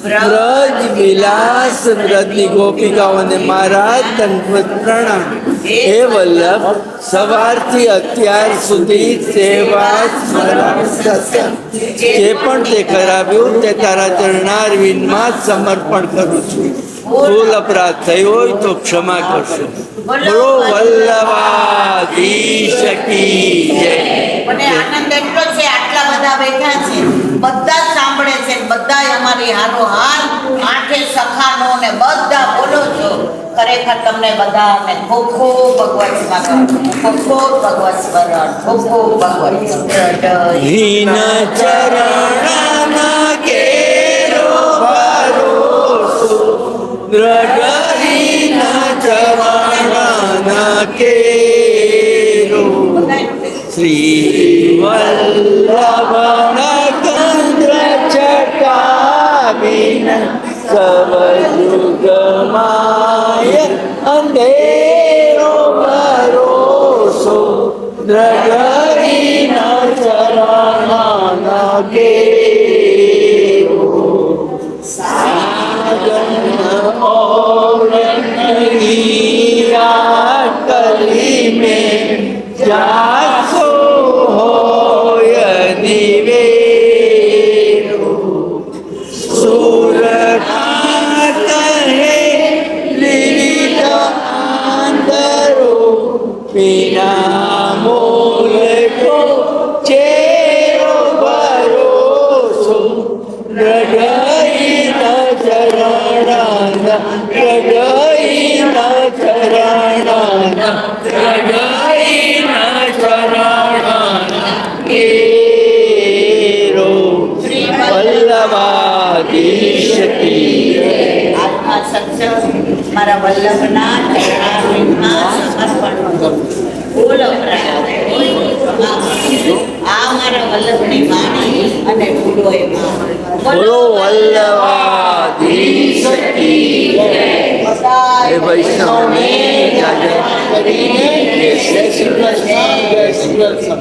ब्रज विलास ब्रजनी गोपिकाओं ने मारा दंडवत प्रणाम। हे वल्लभ, સવારથી અત્યાર સુધી સેવા સ્મરણ સત્સંગ જે પણ તે કરાવ્યું તે તારા ચરણારવિંદમાં જ સમર્પણ કરું છું. ભૂલ અપરાધ થઈ હોય તો ક્ષમા કરશો. બોલો વલ્લભાધીશ કી જય. મને આનંદ એટલો છે, આટલા બધા બેઠા છે, બધા જ સાંભળે છે, બધા અમારી હારોહાર આઠે સખાનો ને બધા બોલો છો. ખરેખર તમને બધાને ખૂબ ખૂબ ભગવત સ્મરણ, ખૂબ ખૂબ ભગવત સ્મરણ, ખૂબ ખૂબ ભગવત સ્મરણ. હીન ચરણના કેરો ભરોસો, દ્રઢ હીન ચરણના કેરો. શ્રી વલ્લભના કંદ્ર ચટાવીન સવ યુગમાય અંધેરો ભરોસો, દ્રઢ ચરણના કેરો. સાગન और नहीं कली में जासो होय निवेरो. सूरनाथ है विविध आंदरो, बिना मोल को चेरो भरोસો, દ્રઢ ચરણના કેરો. વલ્લભાધીશ કી આત્મા સત્સંગ મારા વલ્લભના ચરણારવિંદમાં સમર્પણ કરું. બોલો પ્રણામ. આ મારા વલ્લભની વાણી અને ભૂલો એમાં. બોલો વલ્લભાધીશ કી જય. એ વૈષ્ણવને જાગૃત કરીને જય શ્રી કૃષ્ણ, જય શ્રી કૃષ્ણ.